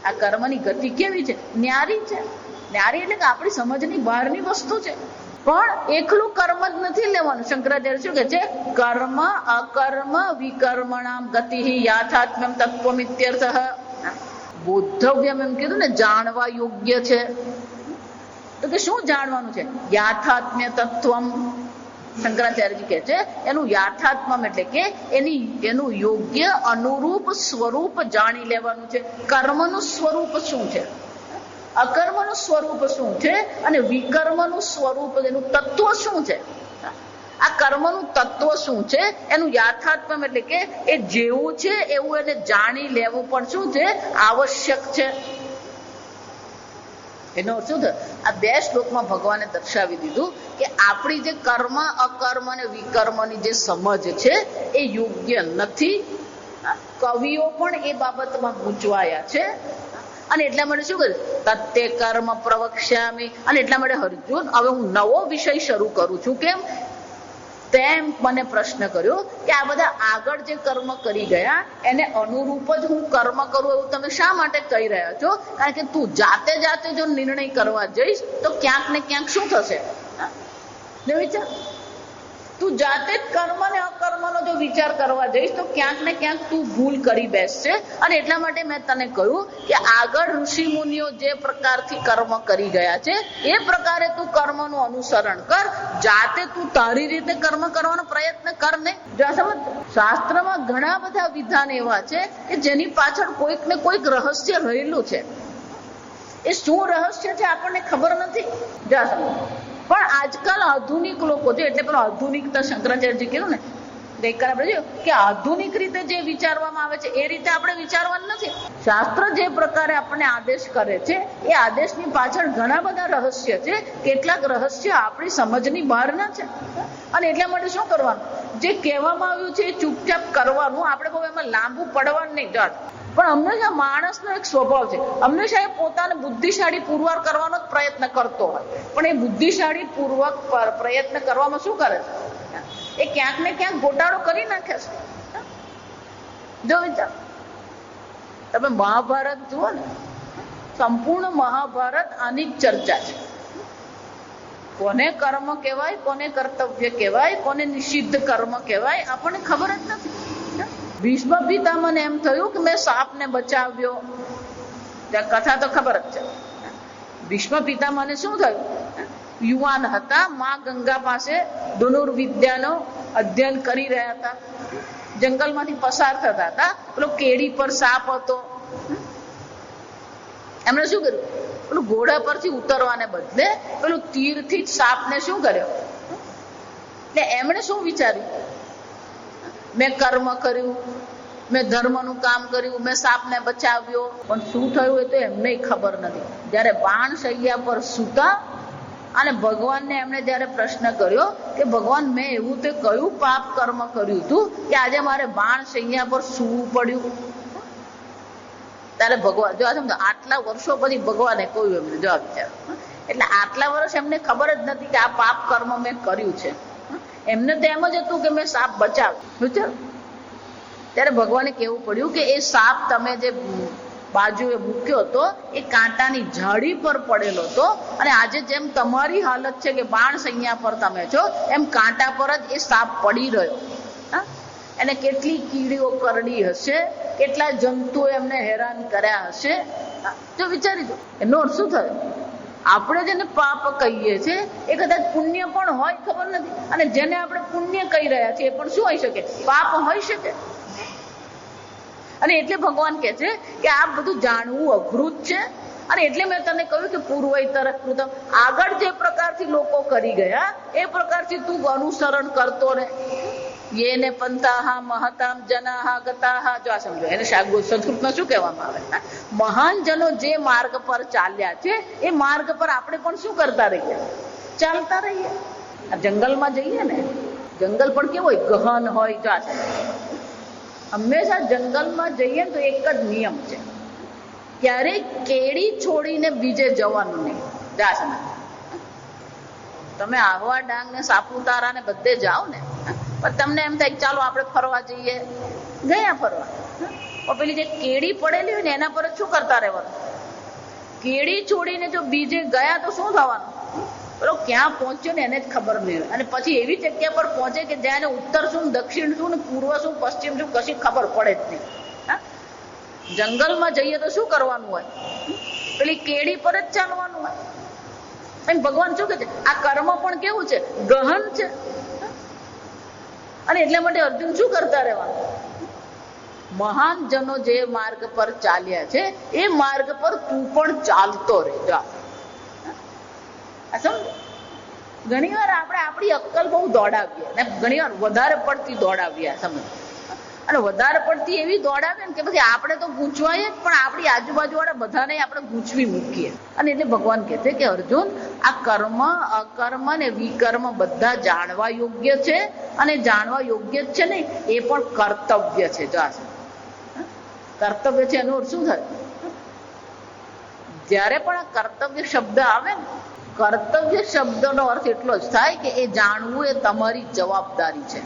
આ કર્મની ગતિ કેવી છે? ન્યારી છે. ન્યારી એટલે કે આપણી સમજની બહારની વસ્તુ છે. પણ એકલું કર્મ જ નથી લેવાનું. શંકરાચાર્ય શું કહે છે? કર્મ અકર્મ વિકર્મણામ ગતિ યાથાત્મ્યમ તત્વમિત્યર્થઃ. બોદ્ધવ્યમ એમ કીધું ને, જાણવા યોગ્ય છે. તો કે શું જાણવાનું છે? યાથાત્મ્ય તત્વમ. શંકરાચાર્યજી કહે છે એનું યાથાત્મમ એટલે કે એનું યોગ્ય અનુરૂપ સ્વરૂપ જાણી લેવાનું છે. કર્મનું સ્વરૂપ શું છે, અકર્મનું સ્વરૂપ શું છે, અને વિકર્મનું સ્વરૂપ એનું તત્વ શું છે? આ કર્મનું તત્વ શું છે એનું યાથાત્મમ એટલે કે એ જેવું છે એવું એને જાણી લેવું પણ શું છે? આવશ્યક છે. એનો અર્થ શું થયો? આ 2 શ્લોકમાં ભગવાને દર્શાવી દીધું કે આપણી જે કર્મ અકર્મ અને વિકર્મની જે સમજ છે એ યોગ્ય નથી. કવિઓ પણ એ બાબતમાં ગૂંચવાયા છે. અને એટલા માટે શું કર્યું? તત્તે કર્મ પ્રવક્ષ્યામિ. અને એટલા માટે અર્જુન હવે હું નવો વિષય શરૂ કરું છું. કેમ? તેમ મને પ્રશ્ન કર્યો કે આ બધા આગળ જે કર્મ કરી ગયા એને અનુરૂપ જ હું કર્મ કરું એવું તમે શા માટે કહી રહ્યા છો? કારણ કે તું જાતે જાતે જો નિર્ણય કરવા જઈશ તો ક્યાંક ને ક્યાંક શું થશે? વિચાર, તું જાતે જ કર્મ ને અકર્મનો જો વિચાર કરવા જઈશ તો ક્યાંક ને ક્યાંક તું ભૂલ કરી બેસશે. અને એટલા માટે મેં તને કહ્યું કે આગળ ઋષિ મુનિઓ જે પ્રકારથી કર્મ કરી ગયા છે એ પ્રકારે તું કર્મનું અનુસરણ કર. જાતે તું તારી રીતે કર્મ કરવાનો પ્રયત્ન કર ને. શાસ્ત્રમાં ઘણા બધા વિધાન એવા છે કે જેની પાછળ કોઈક ને કોઈક રહસ્ય રહેલું છે. એ શું રહસ્ય છે આપણને ખબર નથી. પણ આજકાલ આધુનિક લોકો છે, એટલે પેલો આધુનિકતા શંકરાચાર્યજી કીધું ને ગઈકાલે આપણે જોયું કે આધુનિક રીતે જે વિચારવામાં આવે છે એ રીતે આપણે વિચારવાનું નથી. શાસ્ત્ર જે પ્રકારે આપણને આદેશ કરે છે એ આદેશની પાછળ ઘણા બધા રહસ્ય છે. કેટલાક રહસ્ય આપણી સમજની બહારના છે. અને એટલા માટે શું કરવાનું? જે કહેવામાં આવ્યું છે એ ચૂપચાપ કરવાનું. આપણે બહુ એમાં લાંબુ પડવાનું નહીં. જાત પણ હંમેશા માણસનો એક સ્વભાવ છે, હંમેશા એ પોતાને બુદ્ધિશાળી પુરવાર કરવાનો જ પ્રયત્ન કરતો હોય. પણ એ બુદ્ધિશાળી પૂર્વક પ્રયત્ન કરવામાં શું કરે છે? એ ક્યાંક ને ક્યાંક ગોટાળો કરી નાખે છે. જો વિચાર, તમે મહાભારત જુઓ ને, સંપૂર્ણ મહાભારત આની જ ચર્ચા છે. કોને કર્મ કહેવાય, કોને કર્તવ્ય કહેવાય, કોને નિષિદ્ધ કર્મ કહેવાય આપણને ખબર જ નથી. ભીષ્મ પિતામહને એમ થયું કે મેં સાપને બચાવ્યો. કથા તો ખબર જ છે. ભીષ્મ પિતામહને શું થયું? યુવાન હતા, માં ગંગા પાસે ધનુર્વિદ્યાનો અધ્યયન કરી રહ્યા હતા. જંગલમાંથી પસાર થતા હતા, પેલો કેડી પર સાપ હતો. એમણે શું કર્યું? પેલું ઘોડા પરથી ઉતરવાને બદલે પેલું તીરથી જ સાપને શું કર્યો? એટલે એમણે શું વિચાર્યું? મેં કર્મ કર્યું, મેં ધર્મનું કામ કર્યું, મેં સાપને બચાવ્યો. પણ શું થયું એ તો એમને ખબર નથી. જયારે બાણ શૈયા પર સૂતા અને ભગવાનને એમણે જયારે પ્રશ્ન કર્યો કે ભગવાન મેં એવું તે કયું પાપ કર્મ કર્યું હતું કે આજે મારે બાણ શૈયા પર સૂવું પડ્યું? ત્યારે ભગવાન જો આટલા વર્ષો પછી ભગવાને કહ્યું એમને જવાબ વિચાર. એટલે આટલા વર્ષ એમને ખબર જ નથી કે આ પાપ કર્મ મેં કર્યું છે. એમને તો એમ જ હતું કે મેં સાપ બચાવ્યો. ત્યારે ભગવાને કહેવું પડ્યું કે એ સાપ તમે જે બાજુએ મૂક્યો હતો એ કાંટાની જાળી પર પડેલો હતો. અને આજે જેમ તમારી હાલત છે કે બાણ સૈયા પર તમે છો, એમ કાંટા પર જ એ સાપ પડી રહ્યો. એને કેટલી કીડીઓ કરડી હશે, કેટલા જંતુઓ એમને હેરાન કર્યા હશે. જો વિચારી દો એનો અર્થ શું થયો? આપણે જેને પાપ કહીએ છીએ એ કદાચ પુણ્ય પણ હોય, ખબર નથી. અને જેને આપણે પુણ્ય કહી રહ્યા છીએ એ પણ શું હોઈ શકે? પાપ હોઈ શકે. અને એટલે ભગવાન કહે છે કે આ બધું જાણવું અઘરું જ છે. અને એટલે મેં તને કહ્યું કે પૂર્વૈતર કૃતમ, આગળ જે પ્રકારથી લોકો કરી ગયા એ પ્રકારથી તું અનુસરણ કરતો રહે. યેને પંથાહા મહતામ જનાહા ગતાહા. જો આ સમજો, એને સંસ્કૃતમાં શું કહેવામાં આવે? મહાન જનો જે માર્ગ પર ચાલ્યા છે એ માર્ગ પર આપણે પણ શું કરતા રહીએ? ચાલતા રહીએ. આ જંગલમાં જઈએ ને, જંગલ પણ કેવું હોય? ગહન હોય. જો આ હંમેશા જંગલમાં જઈએ તો એક જ નિયમ છે, ક્યારેય કેડી છોડીને બીજે જવાનું નહીં. જા સમજ, તમે આહવા ડાંગ ને સાપુતારા ને બધે જાઓ ને, પણ તમને એમ થાય ચાલો આપણે ફરવા જઈએ, ગયા ફરવા. પણ પેલી જે કેડી પડેલી હોય ને એના પર શું કરતા રહેવાનું? કેડી છોડીને જો બીજે ગયા તો શું થવાનું? પેલો ક્યાં પહોંચ્યો ને એને જ ખબર નહીં હોય. અને પછી એવી જગ્યા પર પહોંચે કે જ્યાં ઉત્તર શું, દક્ષિણ શું, ને પૂર્વ શું, પશ્ચિમ શું, કશી ખબર પડે જ નહીં. જંગલમાં જઈએ તો શું કરવાનું હોય? પેલી કેડી પર જ ચાલવાનું હોય. અને ભગવાન શું કહે છે? આ કર્મ પણ કેવું છે? ગહન છે. અને એટલા માટે અર્જુન શું કરતા રહેવાનું? મહાન જનો જે માર્ગ પર ચાલ્યા છે એ માર્ગ પર તું પણ ચાલતો રહે. ઘણી વાર આપણે આપણી અક્કલ બહુ દોડાવીએ ને, ઘણી વાર વધારે પડતી દોડાવીએ. સમજ, અને વધારે પડતી એવી દોડાવે ને કે પછી આપણે તો ગૂંચવાય જ, પણ આપણી આજુબાજુ વાળા બધાને આપણે ગૂંચવી મૂકીએ. અને એટલે ભગવાન કહે છે કે અર્જુન, આ કર્મ અકર્મ ને વિકર્મ બધા જાણવા યોગ્ય છે. અને જાણવા યોગ્ય જ છે ને, એ પણ કર્તવ્ય છે. જો કર્તવ્ય છે એનો શું થાય? જ્યારે પણ આ કર્તવ્ય શબ્દ આવે ને, કર્તવ્ય શબ્દનો અર્થ એટલો જ થાય કે એ જાણવું એ તમારી જવાબદારી છે.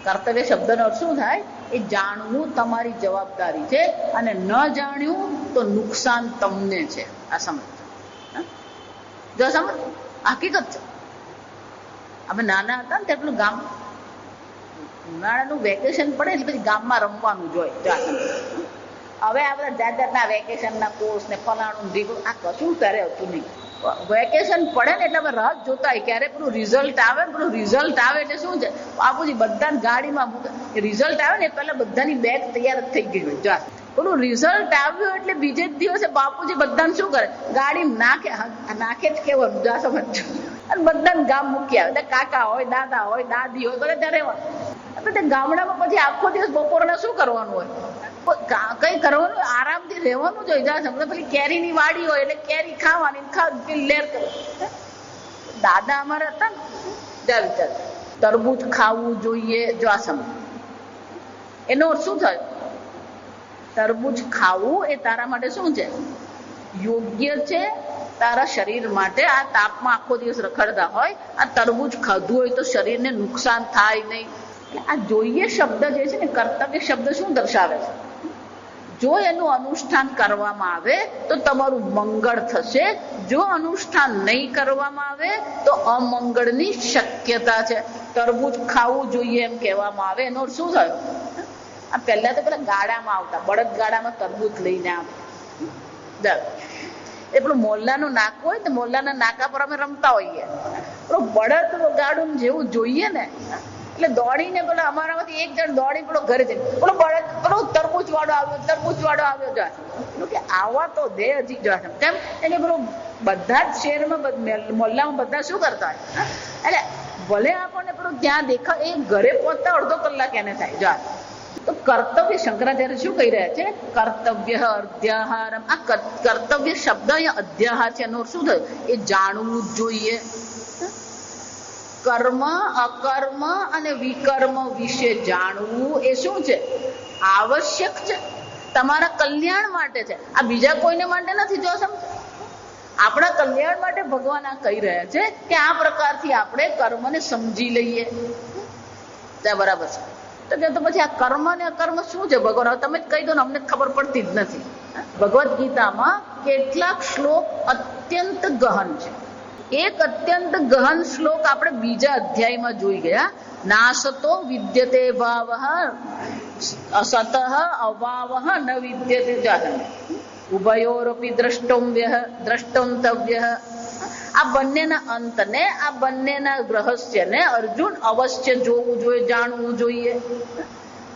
કર્તવ્ય શબ્દનો અર્થ શું થાય? એ જાણવું તમારી જવાબદારી છે, અને ન જાણ્યું તો નુકસાન તમને છે. આ સમજ, જો સમજ, હકીકત છે. અમે નાના હતા ને તેટલું ગામ, ઉનાળાનું વેકેશન પડે એટલે પછી ગામમાં રમવાનું જ હોય. હવે આ બધા જાત જાતના વેકેશનના કોર્સ ને ફલાણું ઢીકું, આ કશું ત્યારે હતું નહીં. વેકેશન પડે ને એટલે અમે રાહ જોતા હોય ક્યારે પેલું રિઝલ્ટ આવે. પેલું રિઝલ્ટ આવે એટલે શું છે, બાપુજી બધાને ગાડીમાં મૂકે. રિઝલ્ટ આવે ને પહેલા બધાની બેગ તૈયાર જ થઈ ગઈ હોય. જા પેલું રિઝલ્ટ આવ્યું એટલે બીજે જ દિવસે બાપુજી બધાને શું કરે, ગાડી નાખે જ કેવાનું. જા સમજ, અને બધાને ગામ મૂકી આવે. કાકા હોય, દાદા હોય, દાદી હોય, બધા ત્યાં રહેવાનું. ગામડામાં પછી આખો દિવસ બપોરના શું કરવાનું હોય? કઈ કરવાનું, આરામથી રહેવાનું જ હોય. સમજો પેલી કેરીની વાડી હોય એટલે કેરી ખાવાની, લેર કરે. દાદા અમારા હતા ને, જા વિચાર, તરબૂચ ખાવું જોઈએ. જો આ સમજ, એનો શું થાય? તરબૂચ ખાવું એ તારા માટે શું છે? યોગ્ય છે તારા શરીર માટે. આ તાપમાં આખો દિવસ રખડતા હોય, આ તરબૂચ ખાધું હોય તો શરીરને નુકસાન થાય નહીં. આ જોઈએ શબ્દ જે છે ને, કર્તવ્ય શબ્દ શું દર્શાવે છે? જો એનું અનુષ્ઠાન કરવામાં આવે તો તમારું મંગળ થશે. જો અનુષ્ઠાન નહીં કરવામાં આવે તો અમંગળની શક્યતા છે. તરબૂચ ખાવું જોઈએ એમ કહેવામાં આવે, એનો શું થયો? આ પહેલા તો પેલા ગાડામાં આવતા, બળદ ગાડામાં તરબૂચ લઈને આવતા. એ પેલું મોલ્લાનું નાકું હોય ને, મોલ્લાના નાકા પર અમે રમતા હોઈએ. પેલું બળદ ગાડું જેવું જોઈએ ને એટલે દોડીને પેલા અમારામાંથી એક જણ દોડી પેલો ઘરે જઈને પેલો બળદ પેલો તરબૂચ વાળો આવ્યો, તરબૂચ વાળો આવ્યો. જાય કે આવા તો દે હજી જ કેમ એટલે પેલું બધા જ શહેરમાં મોલ્લામાં બધા શું કરતા હોય, એટલે ભલે આપણને પેલું ત્યાં દેખા, એ ઘરે પહોંચતા અડધો કલાક એને થાય. જા તો કર્તવ્ય, શંકરાચાર્ય શું કહી રહ્યા છે? કર્તવ્ય અધ્યાહારમ. આ કર્તવ્ય શબ્દ અહીંયા અધ્યાહાર છે, એનો શું થયું? એ જાણવું જ જોઈએ. કર્મ, અકર્મ અને વિકર્મ વિશે જાણવું એ શું છે? આવશ્યક છે, તમારા કલ્યાણ માટે છે. આ બીજા કોઈને માટે નથી. જો સમજ, આપણા કલ્યાણ માટે ભગવાન આ કહી રહ્યા છે કે આ પ્રકારથી આપણે કર્મને સમજી લઈએ. ત્યાં બરાબર છે. તો કે તો પછી આ કર્મ ને અકર્મ શું છે ભગવાન? તમે જ કહી દો ને, અમને ખબર પડતી જ નથી. ભગવદ્ ગીતામાં કેટલાક શ્લોક અત્યંત ગહન છે. એક અત્યંત ગહન શ્લોક આપણે બીજા અધ્યાયમાં જોઈ ગયા. નાસતો વિદ્યતે ભાવઃ અસતઃ અભાવઃ ન વિદ્યતે જાહ્નવી ઉભયોરપી દ્રષ્ટવ્ય. આ બંનેના અંતને, આ બંનેના રહસ્યને અર્જુન અવશ્ય જોવું જોઈએ, જાણવું જોઈએ.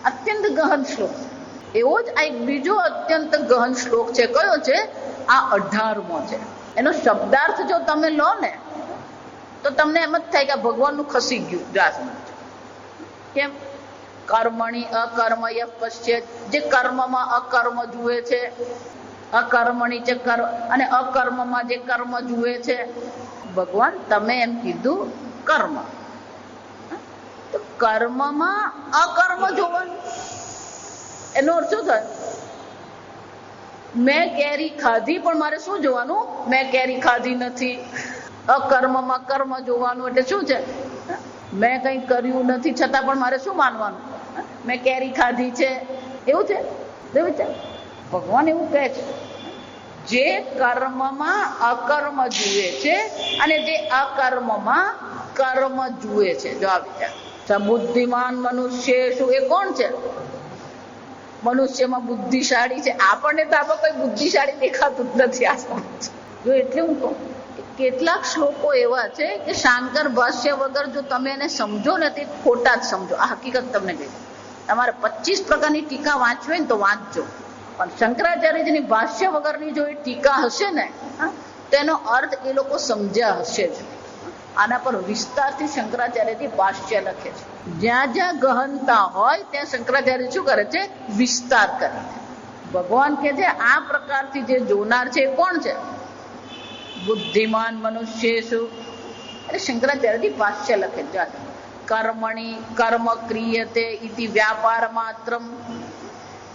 અત્યંત ગહન શ્લોક. એવો જ આ એક બીજો અત્યંત ગહન શ્લોક છે. કયો છે? આ 18મો છે. એનો શબ્દાર્થ જો તમે લો ને તો તમને એમ જ થાય કે ભગવાનનું ખસી ગયું. કેમ? કર્મણી અકર્મય પશ્ચેત. જે કર્મમાં અકર્મ જુએ છે, અકર્મણી છે અને અકર્મમાં જે કર્મ જુએ છે. ભગવાન તમે એમ કીધું કર્મ, તો કર્મમાં અકર્મ જોવાનું, એનો અર્થ શું થાય? મેં કેરી ખાધી પણ મારે શું જોવાનું? મેં કેરી ખાધી નથી. અકર્મમાં કર્મ જોવાનું એટલે શું છે? મેં કંઈ કર્યું નથી છતાં પણ મારે શું માનવાનું? મેં કેરી ખાધી છે. એવું છે. ભગવાન એવું કહે છે, જે કર્મમાં અકર્મ જુએ છે અને જે અકર્મમાં કર્મ જુએ છે. જો આ વિચાર, બુદ્ધિમાન મનુષ્ય શું? એ કોણ છે? મનુષ્યમાં બુદ્ધિશાળી છે. આપણને તો આપણે કોઈ બુદ્ધિશાળી દેખાતું જ નથી. આ સમજ જો, એટલે હું કહું કેટલાક શ્લોકો એવા છે કે શાંકર ભાષ્ય વગર જો તમે એને સમજો ને તે ખોટા જ સમજો. આ હકીકત તમને કહી, તમારે 25 પ્રકારની ટીકા વાંચવી હોય ને તો વાંચજો, પણ શંકરાચાર્યજીની ભાષ્ય વગરની જો એ ટીકા હશે ને તેનો અર્થ એ લોકો સમજ્યા હશે જ. આના પર વિસ્તારથી શંકરાચાર્યજી ભાષ્ય લખે છે. જ્યાં જ્યાં ગહનતા હોય ત્યાં શંકરાચાર્ય શું કરે છે? વિસ્તાર કરે છે. ભગવાન કે છે આ પ્રકારથી જે જોનાર છે એ કોણ છે? બુદ્ધિમાન મનુષ્ય શું? એટલે શંકરાચાર્યજી ભાષ્ય લખે છે. કર્મણી કર્મ ક્રિયતે ઇતિ વ્યાપાર માત્રમ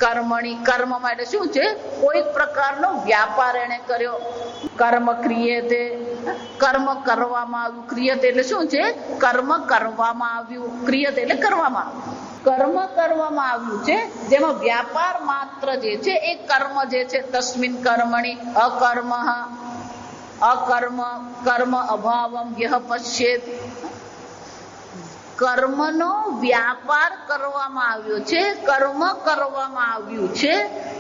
કર્મણી, કર્મમાં એટલે શું છે? કોઈક પ્રકારનો વ્યાપાર એને કર્યો. કર્મ ક્રિયેતે, કર્મ કરવામાં આવ્યું. ક્રિયતે એટલે શું છે? કર્મ કરવામાં આવ્યું. ક્રિયતે એટલે કરવામાં આવ્યું. કર્મ કરવામાં આવ્યું છે જેમાં વ્યાપાર માત્ર જે છે એ કર્મ જે છે. તસ્મિન કર્મણી અકર્મ, અકર્મ કર્મ અભાવમ યહ પશ્યેત. કર્મનો વ્યાપાર કરવામાં આવ્યો છે, કર્મ કરવામાં આવ્યું છે,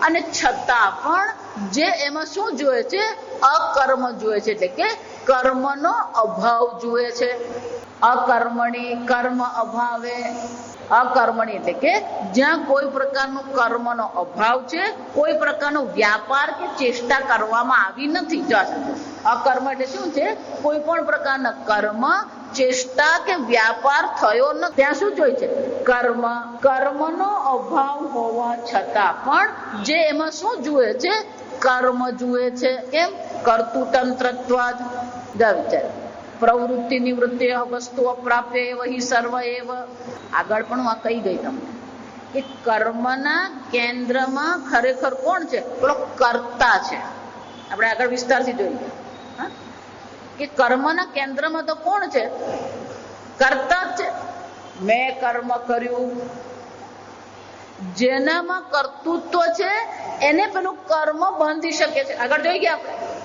અને છતાં પણ જે એમાં શું જોઈએ છે? અકર્મ જોઈએ છે, એટલે કે કર્મનો અભાવ જોઈએ છે. અકર્મણી કર્મ અભાવે, અકર્મણી એટલે કે જ્યાં કોઈ પ્રકારનો કર્મનો અભાવ છે, કોઈ પ્રકારનો વ્યાપાર કે ચેષ્ટા કરવામાં આવી નથી. અકર્મ એટલે શું છે? કોઈ પણ પ્રકારના કર્મ, ચેષ્ટા કે વ્યાપાર થયો નથી. ત્યાં શું જોઈએ છે? કર્મ. કર્મનો અભાવ હોવા છતાં પણ જે એમાં શું જુએ છે? કર્મ જુએ છે. કેમ? કર્તુતંત્રત્વાદ. વિચાર પ્રવૃત્તિ નિવૃત્તિ વસ્તુ અપ્રાપ્ય એવ હિ સર્વ એવ. આગળ પણ હું કહી ગઈ તમને કે કર્મના કેન્દ્રમાં ખરેખર કોણ છે? પેલો કર્તા છે. આપણે આગળ વિસ્તારથી જોઈએ કે કર્મના કેન્દ્રમાં તો કોણ છે? કર્તા જ છે. મેં કર્મ કર્યું. જેનામાં કર્તૃત્વ છે એને પેલું કર્મ બાંધી શકે છે. આગળ જોઈ ગયા આપણે.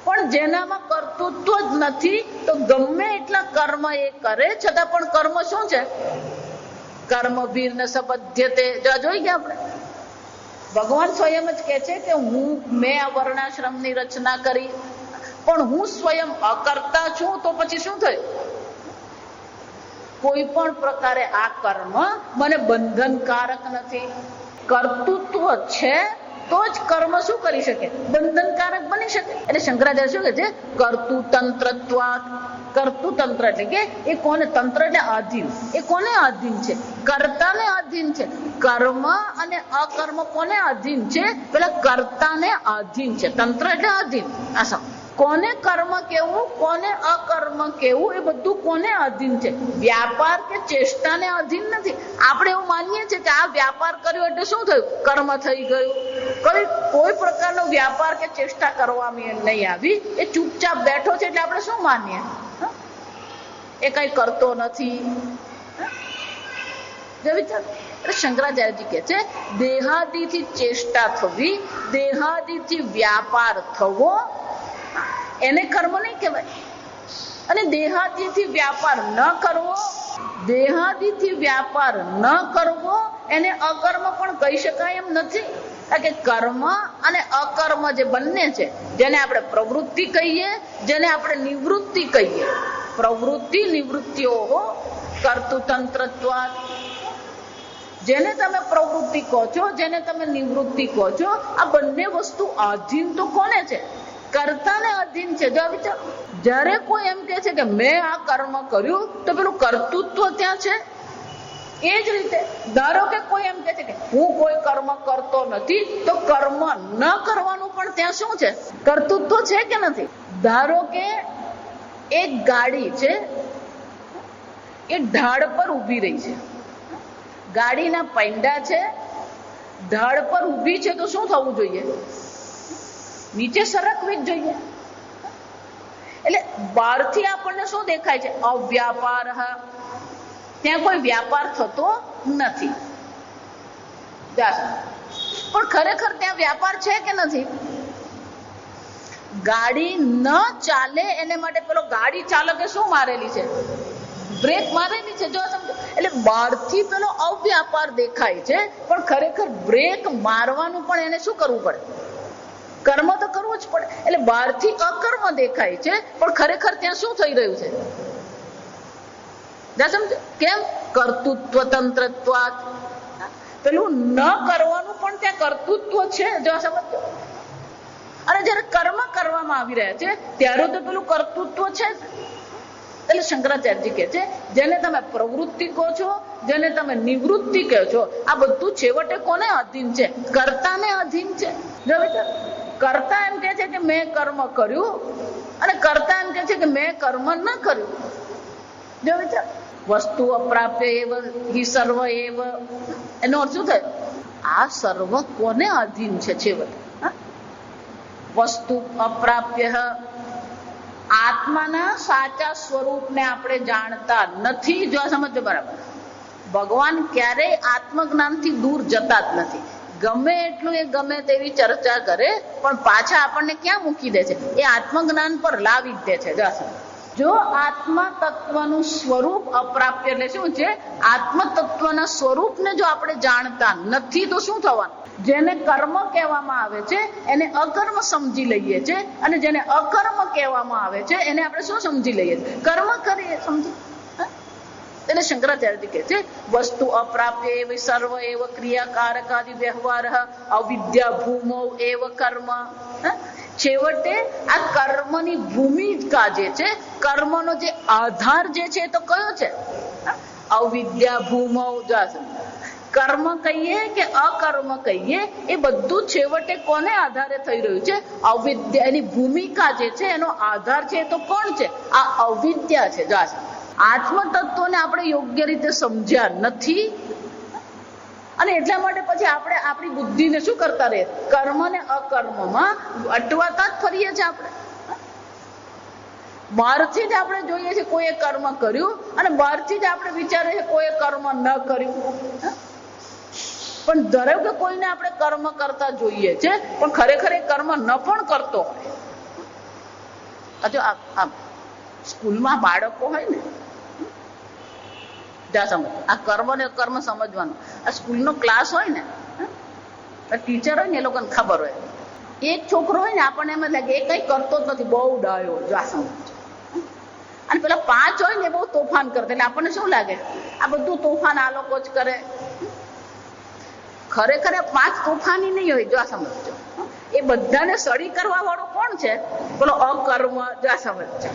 પણ જેનામાં કર્તૃત્વ જ નથી તો ગમે એટલા કર્મ એ કરે છતાં પણ કર્મ શું છે? કર્મ ભીર ન સબધ્યતે. જોઈ ગયા આપણે. ભગવાન સ્વયં જ કહે છે કે મેં આ વર્ણાશ્રમની રચના કરી પણ હું સ્વયં અકર્તા છું. તો પછી શું થયું? કોઈ પણ પ્રકારે આ કર્મ મને બંધનકારક નથી. કર્તૃત્વ છે તો જ કર્મ શું કરી શકે? બંધનકારક બની શકે. એટલે શંકરાચાર્ય શું કહે છે? કર્તુતંત્રત્વાત. કર્તુતંત્ર એટલે કે એ કોને? તંત્ર એટલે આધીન. એ કોને આધીન છે? કર્તાને આધીન છે. કર્મ અને અકર્મ કોને આધીન છે? પેલા કર્તાને આધીન છે. તંત્ર એટલે આધીન. આ કોને કર્મ કેવું, કોને અકર્મ કેવું, એ બધું કોને આધીન છે? વ્યાપાર કે ચેષ્ટાને આધીન નથી. આપણે એવું માનીએ છીએ કે આ વ્યાપાર કર્યો એટલે શું થયું? કર્મ થઈ ગયું. કોઈ પ્રકારનો વ્યાપાર કે ચેષ્ટા કરવામાં નહીં આવી. એ ચૂપચાપ બેઠો છે એટલે આપણે શું માનીએ? એ કઈ કરતો નથી. શંકરાચાર્યજી કહે છે દેહાદિથી ચેષ્ટા થવી, દેહાદિથી વ્યાપાર થવો એને કર્મ નહીં કહેવાય. અને દેહાદિથી વ્યાપાર ન કરવો, દેહાદિથી વ્યાપાર ન કરવો એને અકર્મ પણ કહી શકાય એમ નથી. કારણ કે કર્મ અને અકર્મ જે બંને છે, જેને આપણે પ્રવૃત્તિ કહીએ, જેને આપણે નિવૃત્તિ કહીએ. પ્રવૃત્તિ નિવૃત્તિઓ કર્તુતંત્રત્વાત. જેને તમે પ્રવૃત્તિ કહો છો, જેને તમે નિવૃત્તિ કહો છો, આ બંને વસ્તુ આધીન તો કોને છે? કર્તાને આધીન છે. જો વિચાર, જ્યારે કોઈ એમ કે છે કે મેં આ કર્મ કર્યું તો પેલું કર્તૃત્વ ત્યાં છે. એ જ રીતે ધારો કે કોઈ એમ કે છે કે હું કોઈ કર્મ કરતો નથી તો કર્મ ન કરવાનું પણ ત્યાં શું છે? કર્તૃત્વ છે કે નથી? ધારો કે એક ગાડી છે એ ઢાળ પર ઊભી રહી છે. ગાડીના પૈંડા છે, ઢાળ પર ઊભી છે તો શું થવું જોઈએ? નીચે સરકવી જ જોઈએ. એટલે બહારથી આપણને શું દેખાય છે? અવ્યાપાર. ત્યાં કોઈ વ્યાપાર થતો નથી. પણ ખરેખર ત્યાં વ્યાપાર છે કે નથી? ગાડી ન ચાલે એને માટે પેલો ગાડી ચાલકે શું મારેલી છે? બ્રેક મારેલી છે. જો સમજો, એટલે બહારથી પેલો અવ્યાપાર દેખાય છે પણ ખરેખર બ્રેક મારવાનું પણ એને શું કરવું પડે? કર્મ તો કરવું જ પડે. એટલે બહારથી અકર્મ દેખાય છે પણ ખરેખર ત્યાં શું થઈ રહ્યું છે? સમજો કેમ? કર્તૃત્વ તંત્રત્વાત. પેલું ન કરવાનું પણ ત્યાં કર્તૃત્વ છે. જો સમજો, અને જયારે કર્મ કરવામાં આવી રહ્યા છે ત્યારે તો પેલું કર્તૃત્વ છે. એટલે શંકરાચાર્યજી કહે છે જેને તમે પ્રવૃત્તિ કહો છો, જેને તમે નિવૃત્તિ કહો છો, આ બધું છેવટે કોને આધીન છે? કર્તાને આધીન છે. જો વિચાર, કર્તા એમ કે છે કે મેં કર્મ કર્યું અને કર્તા એમ કે છે કે મેં કર્મ ન કર્યું. જો વિચાર, વસ્તુ અપ્રાપ્ય એવ હિ સર્વ એવ. એનો અર્થ શું થાય? આ સર્વ કોને અધીન છે છેવટે? વસ્તુ અપ્રાપ્ય, આત્માના સાચા સ્વરૂપને આપણે જાણતા નથી. જો સમજો બરાબર, ભગવાન ક્યારેય આત્મજ્ઞાનથી દૂર જતા જ નથી. ગમે એટલું એ ગમે તેવી ચર્ચા કરે પણ પાછા આપણને ક્યાં મૂકી દે છે? એ આત્મજ્ઞાન પર લાવી જ દે છે. જો આત્મા તત્વનું સ્વરૂપ અપ્રાપ્ય એટલે શું છે? આત્મ તત્વના સ્વરૂપને જો આપણે જાણતા નથી તો શું થવાનું? જેને કર્મ કહેવામાં આવે છે એને અકર્મ સમજી લઈએ છે, અને જેને અકર્મ કહેવામાં આવે છે એને આપણે શું સમજી લઈએ છીએ? કર્મ કરીએ સમજી. એને શંકરાચાર્ય કહે છે વસ્તુ અપ્રાપ્ય એવ સર્વ એવ ક્રિયાકારકાદિ વ્યવહાર અવિદ્યા ભૂમો એવ કર્મ. છેવટે આ કર્મની ભૂમિકા જે છે, કર્મનો જે આધાર જે છે તો કયો છે? અવિદ્યા ભૂમો. કર્મ કહીએ કે અકર્મ કહીએ, એ બધું છેવટે કોને આધારે થઈ રહ્યું છે? અવિદ્યા. એની ભૂમિકા જે છે, એનો આધાર છે તો કોણ છે? આ અવિદ્યા છે. આત્મ તત્વને આપણે યોગ્ય રીતે સમજ્યા નથી, અને એટલા માટે પછી આપણે આપણી બુદ્ધિને શું કરતા રહીએ? કર્મ ને અકર્મમાં અટવાતા જ ફરીએ છીએ. આપણે બહારથી જ આપણે જોઈએ છીએ કોઈએ કર્મ કર્યું, અને બહારથી જ આપણે વિચારીએ છીએ કોઈએ કર્મ ન કર્યું. પણ દરેક કોઈને આપણે કર્મ કરતા જોઈએ છે, પણ ખરેખર એ કર્મ ન પણ કરતો હોય. આ સ્કૂલમાં બાળકો હોય ને, આ કર્મ ને કર્મ સમજવાનું. આ સ્કૂલનો ક્લાસ હોય ને, ટીચર હોય ને, એ લોકોને ખબર હોય. એક છોકરો હોય ને, આપણને એમ લાગે એ કઈ કરતો જ નથી, બહુ ડાયો. અને પેલા 5 હોય ને, બહુ તોફાન કરતા. એટલે આપણને શું લાગે? આ બધું તોફાન આ લોકો જ કરે. ખરેખર 5 તોફાની નહીં હોય. જો આ સમજો, એ બધાને સળી કરવા વાળો કોણ છે? પેલો અકર્મ. જો આ સમજો,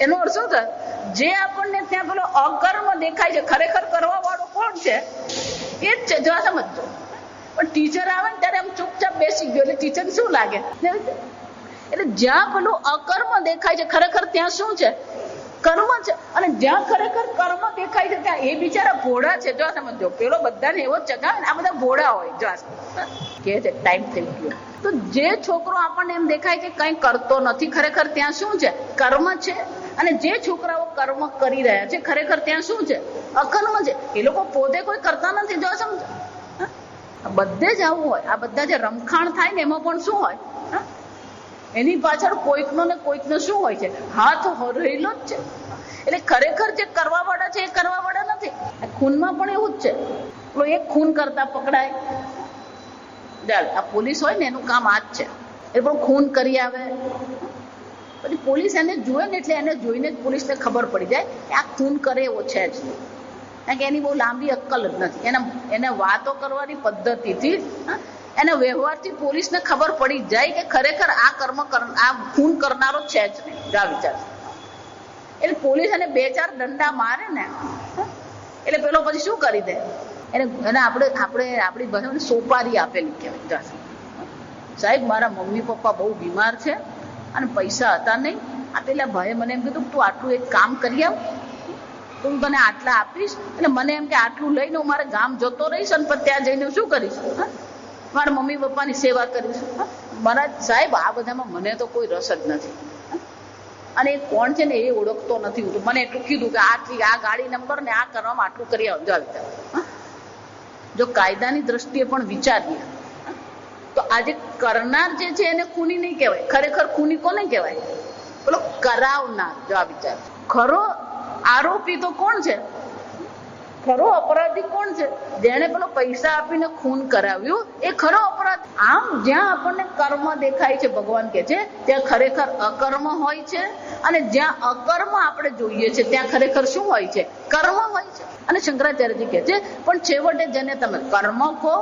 એનો અર્થ શું થાય? જે આપણને ત્યાં પેલો અકર્મ દેખાય છે, ખરેખર કરવા વાળો કોણ છે? એ જ છે. જો આ સમજો. પણ ટીચર આવે ને ત્યારે આમ ચૂપચાપ બેસી ગયો, એટલે ટીચરને શું લાગે? એટલે જ્યાં પેલું અકર્મ દેખાય છે, ખરેખર ત્યાં શું છે? કર્મ છે. અને જ્યાં ખરેખર કર્મ દેખાય છે ત્યાં એ બિચારા ભોળા છે. જો સમજો, પેલો બધાને એવો જ ચગાવે ને, આ બધા ભોળા હોય. જો કે છે ટાઈમ થઈ ગયો. તો જે છોકરો આપણને એમ દેખાય છે કઈ કરતો નથી, ખરેખર ત્યાં શું છે? કર્મ છે. અને જે છોકરાઓ કર્મ કરી રહ્યા છે, ખરેખર ત્યાં શું છે? અકર્મ છે. એ લોકો પોતે કોઈ કરતા નથી. જો સમજો, બધે જ આવું હોય. આ બધા જે રમખાણ થાય ને, એમાં પણ શું હોય? એની પાછળ કોઈકનો ને કોઈકનો શું હોય છે? હાથ રહેલો જ છે. એટલે ખરેખર જે કરવા વાળા છે એ કરવા વાળા નથી. ખૂનમાં પણ એવું જ છે. એક ખૂન કરતા પકડાય, આ પોલીસ હોય ને, એનું કામ આ જ છે. એ પણ ખૂન કરી આવે, પછી પોલીસ એને જુએ ને, એટલે એને જોઈને જ પોલીસને ખબર પડી જાય કે આ ખૂન કરે એવો છે જ નહીં. કારણ કે એની બહુ લાંબી અક્કલ જ નથી. એને વાતો કરવાની પદ્ધતિથી, એના વ્યવહારથી પોલીસને ખબર પડી જાય કે ખરેખર આ કર્મ આ ખૂન કરનારો છે જ નહીં. આ વિચાર. એટલે પોલીસ એને 2-4 દંડા મારે ને, એટલે પેલો પછી શું કરી દે? એને આપણે આપણી ભાષામાં સોપારી આપેલી કહેવાય. સાહેબ, મારા મમ્મી પપ્પા બહુ બીમાર છે અને પૈસા હતા નહીં. આ પેલા ભાઈએ મને એમ કીધું તું આટલું એક કામ કરી આવ, તો હું તને આટલા આપીશ. એટલે મને એમ કે આટલું લઈને હું મારા ગામ જતો રહીશ, અને પછી ત્યાં જઈને શું કરીશ? મારા મમ્મી પપ્પાની સેવા કરીશ. મારા સાહેબ, આ બધામાં મને તો કોઈ રસ જ નથી. અને એ કોણ છે ને એ ઓળખતો નથી. મને એટલું કીધું કે આ ગાડી નંબર ને આ કરવામાં આટલું કરી આવજો. જો કાયદાની દ્રષ્ટિએ પણ વિચારીએ તો આજે કરનાર જે છે એને ખૂની નહીં કહેવાય. ખરેખર ખૂની કોને કહેવાય? પેલો કરાવનાર. જો આ વિચાર. ખરો આરોપી તો કોણ છે? ખરો અપરાધી કોણ છે? જેને પેલો પૈસા આપીને ખૂન કરાવ્યું એ ખરો અપરાધ. આમ જ્યાં આપણને કર્મ દેખાય છે, ભગવાન કે છે ત્યાં ખરેખર અકર્મ હોય છે, અને જ્યાં અકર્મ આપણે જોઈએ છે ત્યાં ખરેખર શું હોય છે? કર્મ હોય છે. અને શંકરાચાર્યજી કે છે પણ છેવટે જેને તમે કર્મ કહો,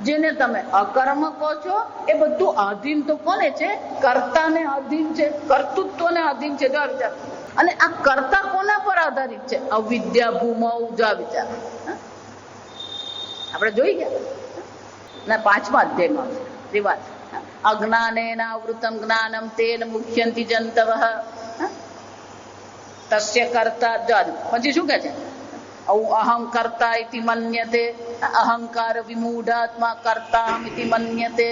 જેને તમે અકર્મ કહો છો, એ બધું આધીન તો કોને છે? કર્તાને આધીન છે, કર્તૃત્વને આધીન છે. જો વિચાર. અને આ કર્તા કોના પર આધારિત છે? અવિદ્યા ભૂમો. જો વિચાર. આપણે જોઈ ગયા ના 5મા અધ્યાયમાં રિવાજ. અજ્ઞાનેનાવૃતમ જ્ઞાનમ તેન મુખ્યંતિ જંતવઃ તસ્ય કર્તા. પછી શું કહે છે? અહંકર્તા ઇતિ મન્યતે, અહંકાર વિમૂઢાત્મા કર્તાહમ ઇતિ મન્યતે.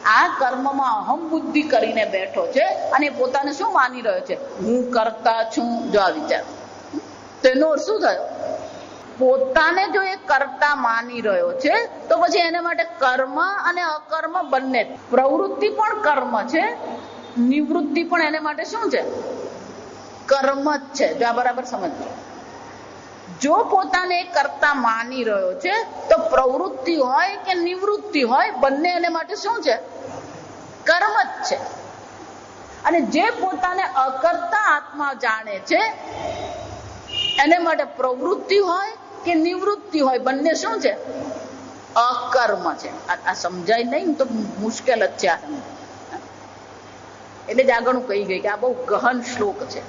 આ કર્મમાં અહમ બુદ્ધિ કરીને બેઠો છે અને પોતાને શું માની રહ્યો છે? હું કરતા છું. જો આ વિચાર, તેનો અર્થ શું થયો? પોતાને જો એ કરતા માની રહ્યો છે તો પછી એને માટે કર્મ અને અકર્મ બંને, પ્રવૃત્તિ પણ કર્મ છે, નિવૃત્તિ પણ એને માટે શું છે? કર્મ જ છે. જો આ બરાબર સમજો. જો પોતાને કરતા માની રહ્યો છે તો પ્રવૃત્તિ હોય કે નિવૃત્તિ હોય બંને એને માટે શું છે? કર્મ જ છે. અને જે પોતાને અકર્તા આત્મા જાણે છે એને માટે પ્રવૃત્તિ હોય કે નિવૃત્તિ હોય બંને શું છે? અકર્મ છે. આ સમજાય નહીં તો મુશ્કેલ જ છે. એટલે જ આગળ હું કહી ગઈ કે આ બહુ ગહન શ્લોક છે.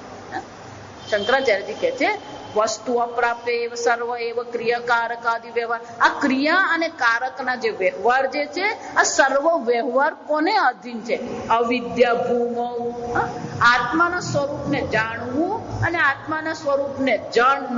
શંકરાચાર્યજી કહે છે વસ્તુ અપ્રાપ્ય એવ સર્વ એવ ક્રિયાકારકાદિ વ્યવહાર. આ ક્રિયા અને કારકના જે વ્યવહાર જે છે આ સર્વ વ્યવહાર કોને અધીન છે? અવિદ્યા ભૂમો. આત્માના સ્વરૂપને જાણવું અને આત્માના સ્વરૂપને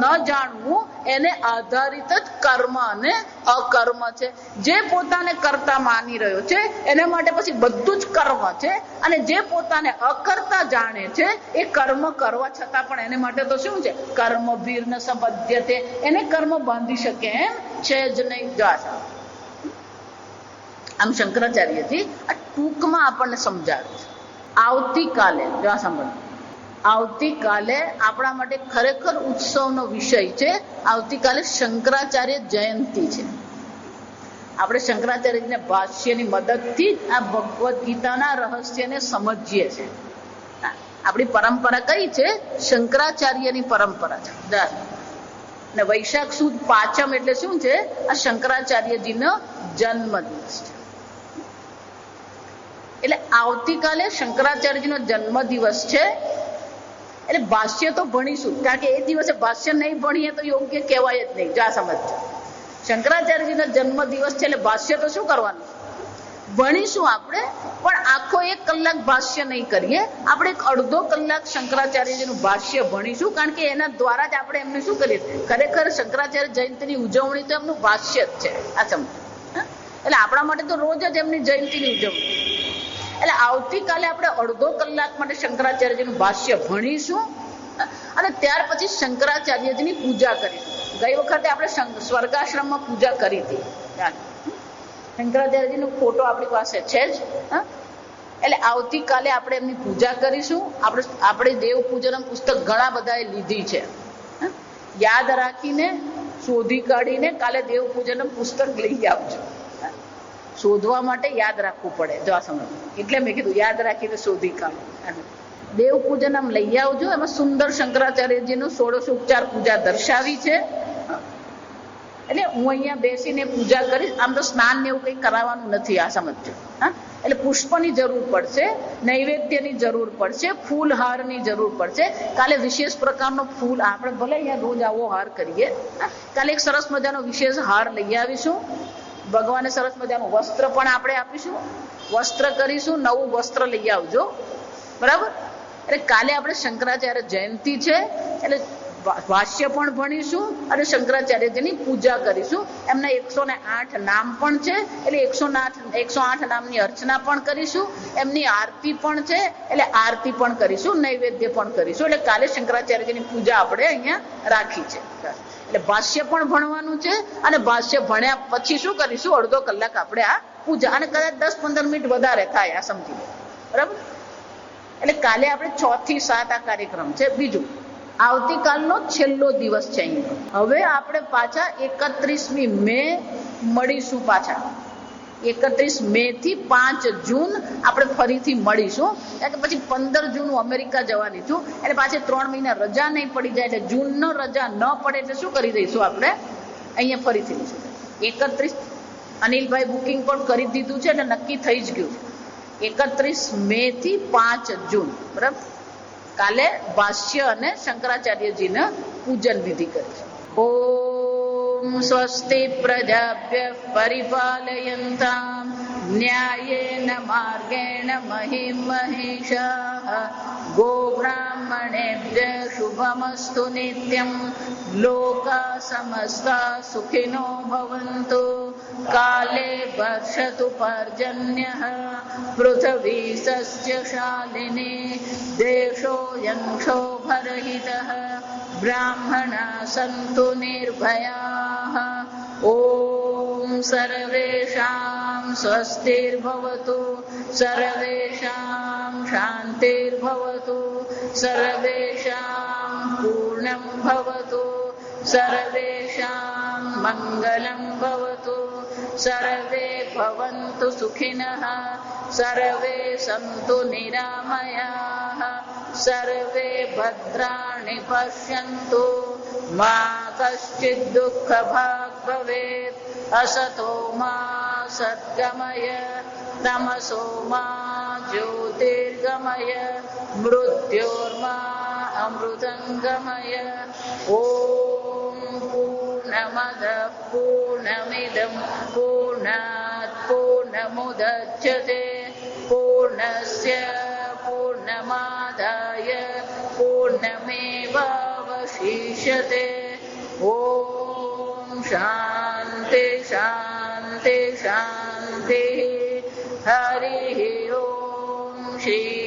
ન જાણવું એને આધારિત જ કર્મ અને અકર્મ છે. જે પોતાને કરતા માની રહ્યો છે એના માટે પછી બધું જ કર્મ છે, અને જે પોતાને અકર્તા જાણે છે એ કર્મ કરવા છતાં પણ એને માટે તો શું છે? કર્મ ભીર્ન સંબધ્યતે. એને કર્મ બાંધી શકે એમ છે જ નહીં. આમ શંકરાચાર્યજી આ ટૂંકમાં આપણને સમજાવે છે. આવતીકાલે જો સાંભળો, આવતીકાલે આપણા માટે ખરેખર ઉત્સવનો વિષય છે. આવતીકાલે શંકરાચાર્ય જયંતિ છે. આપણે શંકરાચાર્યજીને ભાષ્યની મદદથી આ ભગવદ્ ગીતાના રહસ્યને સમજીએ છીએ. આપણી પરંપરા કઈ છે? શંકરાચાર્યની પરંપરા છે. અને વૈશાખ સુદ પાંચમ એટલે શું છે? આ શંકરાચાર્યજીનો જન્મ દિવસ છે. એટલે આવતીકાલે શંકરાચાર્યજીનો જન્મ દિવસ છે. એટલે ભાષ્ય તો ભણીશું, કારણ કે એ દિવસે ભાષ્ય નહીં ભણીએ તો યોગ્ય કહેવાય જ નહીં. જા સમજજો, શંકરાચાર્યજીનો જન્મ દિવસ છે એટલે ભાષ્ય તો શું કરવાનું? ભણીશું આપણે, પણ આખો 1 કલાક ભાષ્ય નહીં કરીએ. આપણે એક અડધો કલાક શંકરાચાર્યજીનું ભાષ્ય ભણીશું, કારણ કે એના દ્વારા જ આપણે એમને શું કરીએ? ખરેખર શંકરાચાર્ય જયંતિની ઉજવણી તો એમનું ભાષ્ય જ છે. આ સમજો. એટલે આપણા માટે તો રોજ જ એમની જયંતિની ઉજવણી. એટલે આવતીકાલે આપણે અડધો કલાક માટે શંકરાચાર્યજીનું ભાષ્ય ભણીશું અને ત્યાર પછી શંકરાચાર્યજીની પૂજા કરીશું. ગઈ વખતે આપણે સ્વર્ગાશ્રમમાં પૂજા કરી હતી. શંકરાચાર્યજીનો ફોટો આપણી પાસે છે જ. એટલે આવતીકાલે આપણે એમની પૂજા કરીશું. આપણે દેવ પૂજન પુસ્તક ઘણા બધાએ લીધી છે. યાદ રાખીને શોધી કાઢીને કાલે દેવ પૂજન પુસ્તક લઈ આવજો. શોધવા માટે યાદ રાખવું પડે. જો આ સમજ, એટલે મેં કીધું યાદ રાખીને શોધી કાઢો. દેવ પૂજન આમ લઈ આવજો. એમાં સુંદર શંકરાચાર્યજીનું ષોડશોપચાર પૂજા દર્શાવી છે. એટલે હું અહીંયા બેસીને પૂજા કરીશ. આમ તો સ્નાન ને એવું કંઈ કરાવવાનું નથી. આ સમજો. એટલે પુષ્પની જરૂર પડશે, નૈવેદ્યની જરૂર પડશે, ફૂલહારની જરૂર પડશે. કાલે વિશેષ પ્રકારનો ફૂલ, આપણે ભલે અહીંયા રોજ આવો હાર કરીએ, કાલે એક સરસ મજાનો વિશેષ હાર લઈ આવીશું. ભગવાને સરસ મજાનું વસ્ત્ર પણ આપણે આપીશું. વસ્ત્ર કરીશું, નવું વસ્ત્ર લઈ આવજો. બરાબર? એટલે કાલે આપણે શંકરાચાર્ય જયંતિ છે એટલે ભાષ્ય પણ ભણીશું અને શંકરાચાર્યજીની પૂજા કરીશું. એમના 108 નામ પણ છે, એટલે 108 નામની અર્ચના પણ કરીશું. એમની આરતી પણ છે, એટલે આરતી પણ કરીશું, નૈવેદ્ય પણ કરીશું. એટલે કાલે શંકરાચાર્યજીની પૂજા આપણે અહીંયા રાખી છે. એટલે ભાષ્ય પણ ભણવાનું છે અને ભાષ્ય ભણ્યા પછી શું કરીશું? અડધો કલાક આપણે આ પૂજા, અને કદાચ 10-15 મિનિટ વધારે થાય. આ સમજી લો. બરાબર? એટલે કાલે આપણે 6 થી 7 આ કાર્યક્રમ છે. બીજું, આવતીકાલનો છેલ્લો દિવસ છે અહીં. હવે આપણે પાછા 31મી મે મળીશું. પાછા 31 મે થી 5 જૂન આપણે ફરીથી મળીશું. કારણ કે પછી 15 જૂન હું અમેરિકા જવાની છું. એટલે પાછી 3 મહિના રજા નહીં પડી જાય. એટલે જૂનનો રજા ન પડે એટલે શું કરી દઈશું? આપણે અહીંયા ફરીથી લઈશું. 31 અનિલભાઈ બુકિંગ પણ કરી દીધું છે એટલે નક્કી થઈ જ ગયું છે. 31 મે થી 5 જૂન. બરાબર? કાલે ભાષ્ય અને શંકરાચાર્યજીના પૂજન વિધિ કરીશું. ઓમ સ્વસ્તિ પ્રજાભ્યઃ પરિપાલયન્તામ न्यायेन मार्गेण महिं महिषाः गोब्राह्मणेभ्यः शुभमस्तु नित्यं लोकाः समस्ताः सुखिनो भवन्तु काले वर्षतु पर्जन्यः पृथिवी सस्यशालिनी देशोऽयं क्षोभरहितः ब्राह्मणाः सन्तु निर्भयाः ॐ सर्वेषां स्वस्तिर्भवतु सर्वेषां शान्तिर्भवतु सर्वेषां पूर्णं भवतु सर्वेषां मङ्गलं भवतु सर्वे भवन्तु सुखिनः सर्वे सन्तु निरामयाः सर्वे भद्राणि पश्यन्तु मा कश्चित् दुःखभाग् भवेत् असतो मा सद्गमय तमसो मा ज्योतिर्गमय मृत्योर्मा अमृतङ्गमय ॐ पूर्णमदः पूर्णमिदं पूर्णात् पूर्णमुदच्यते पूर्णस्य पूर्णमादाय पूर्णमेवावशिष्यते ॐ शान्ति शान्ति शान्तिः हरिः ॐ श्री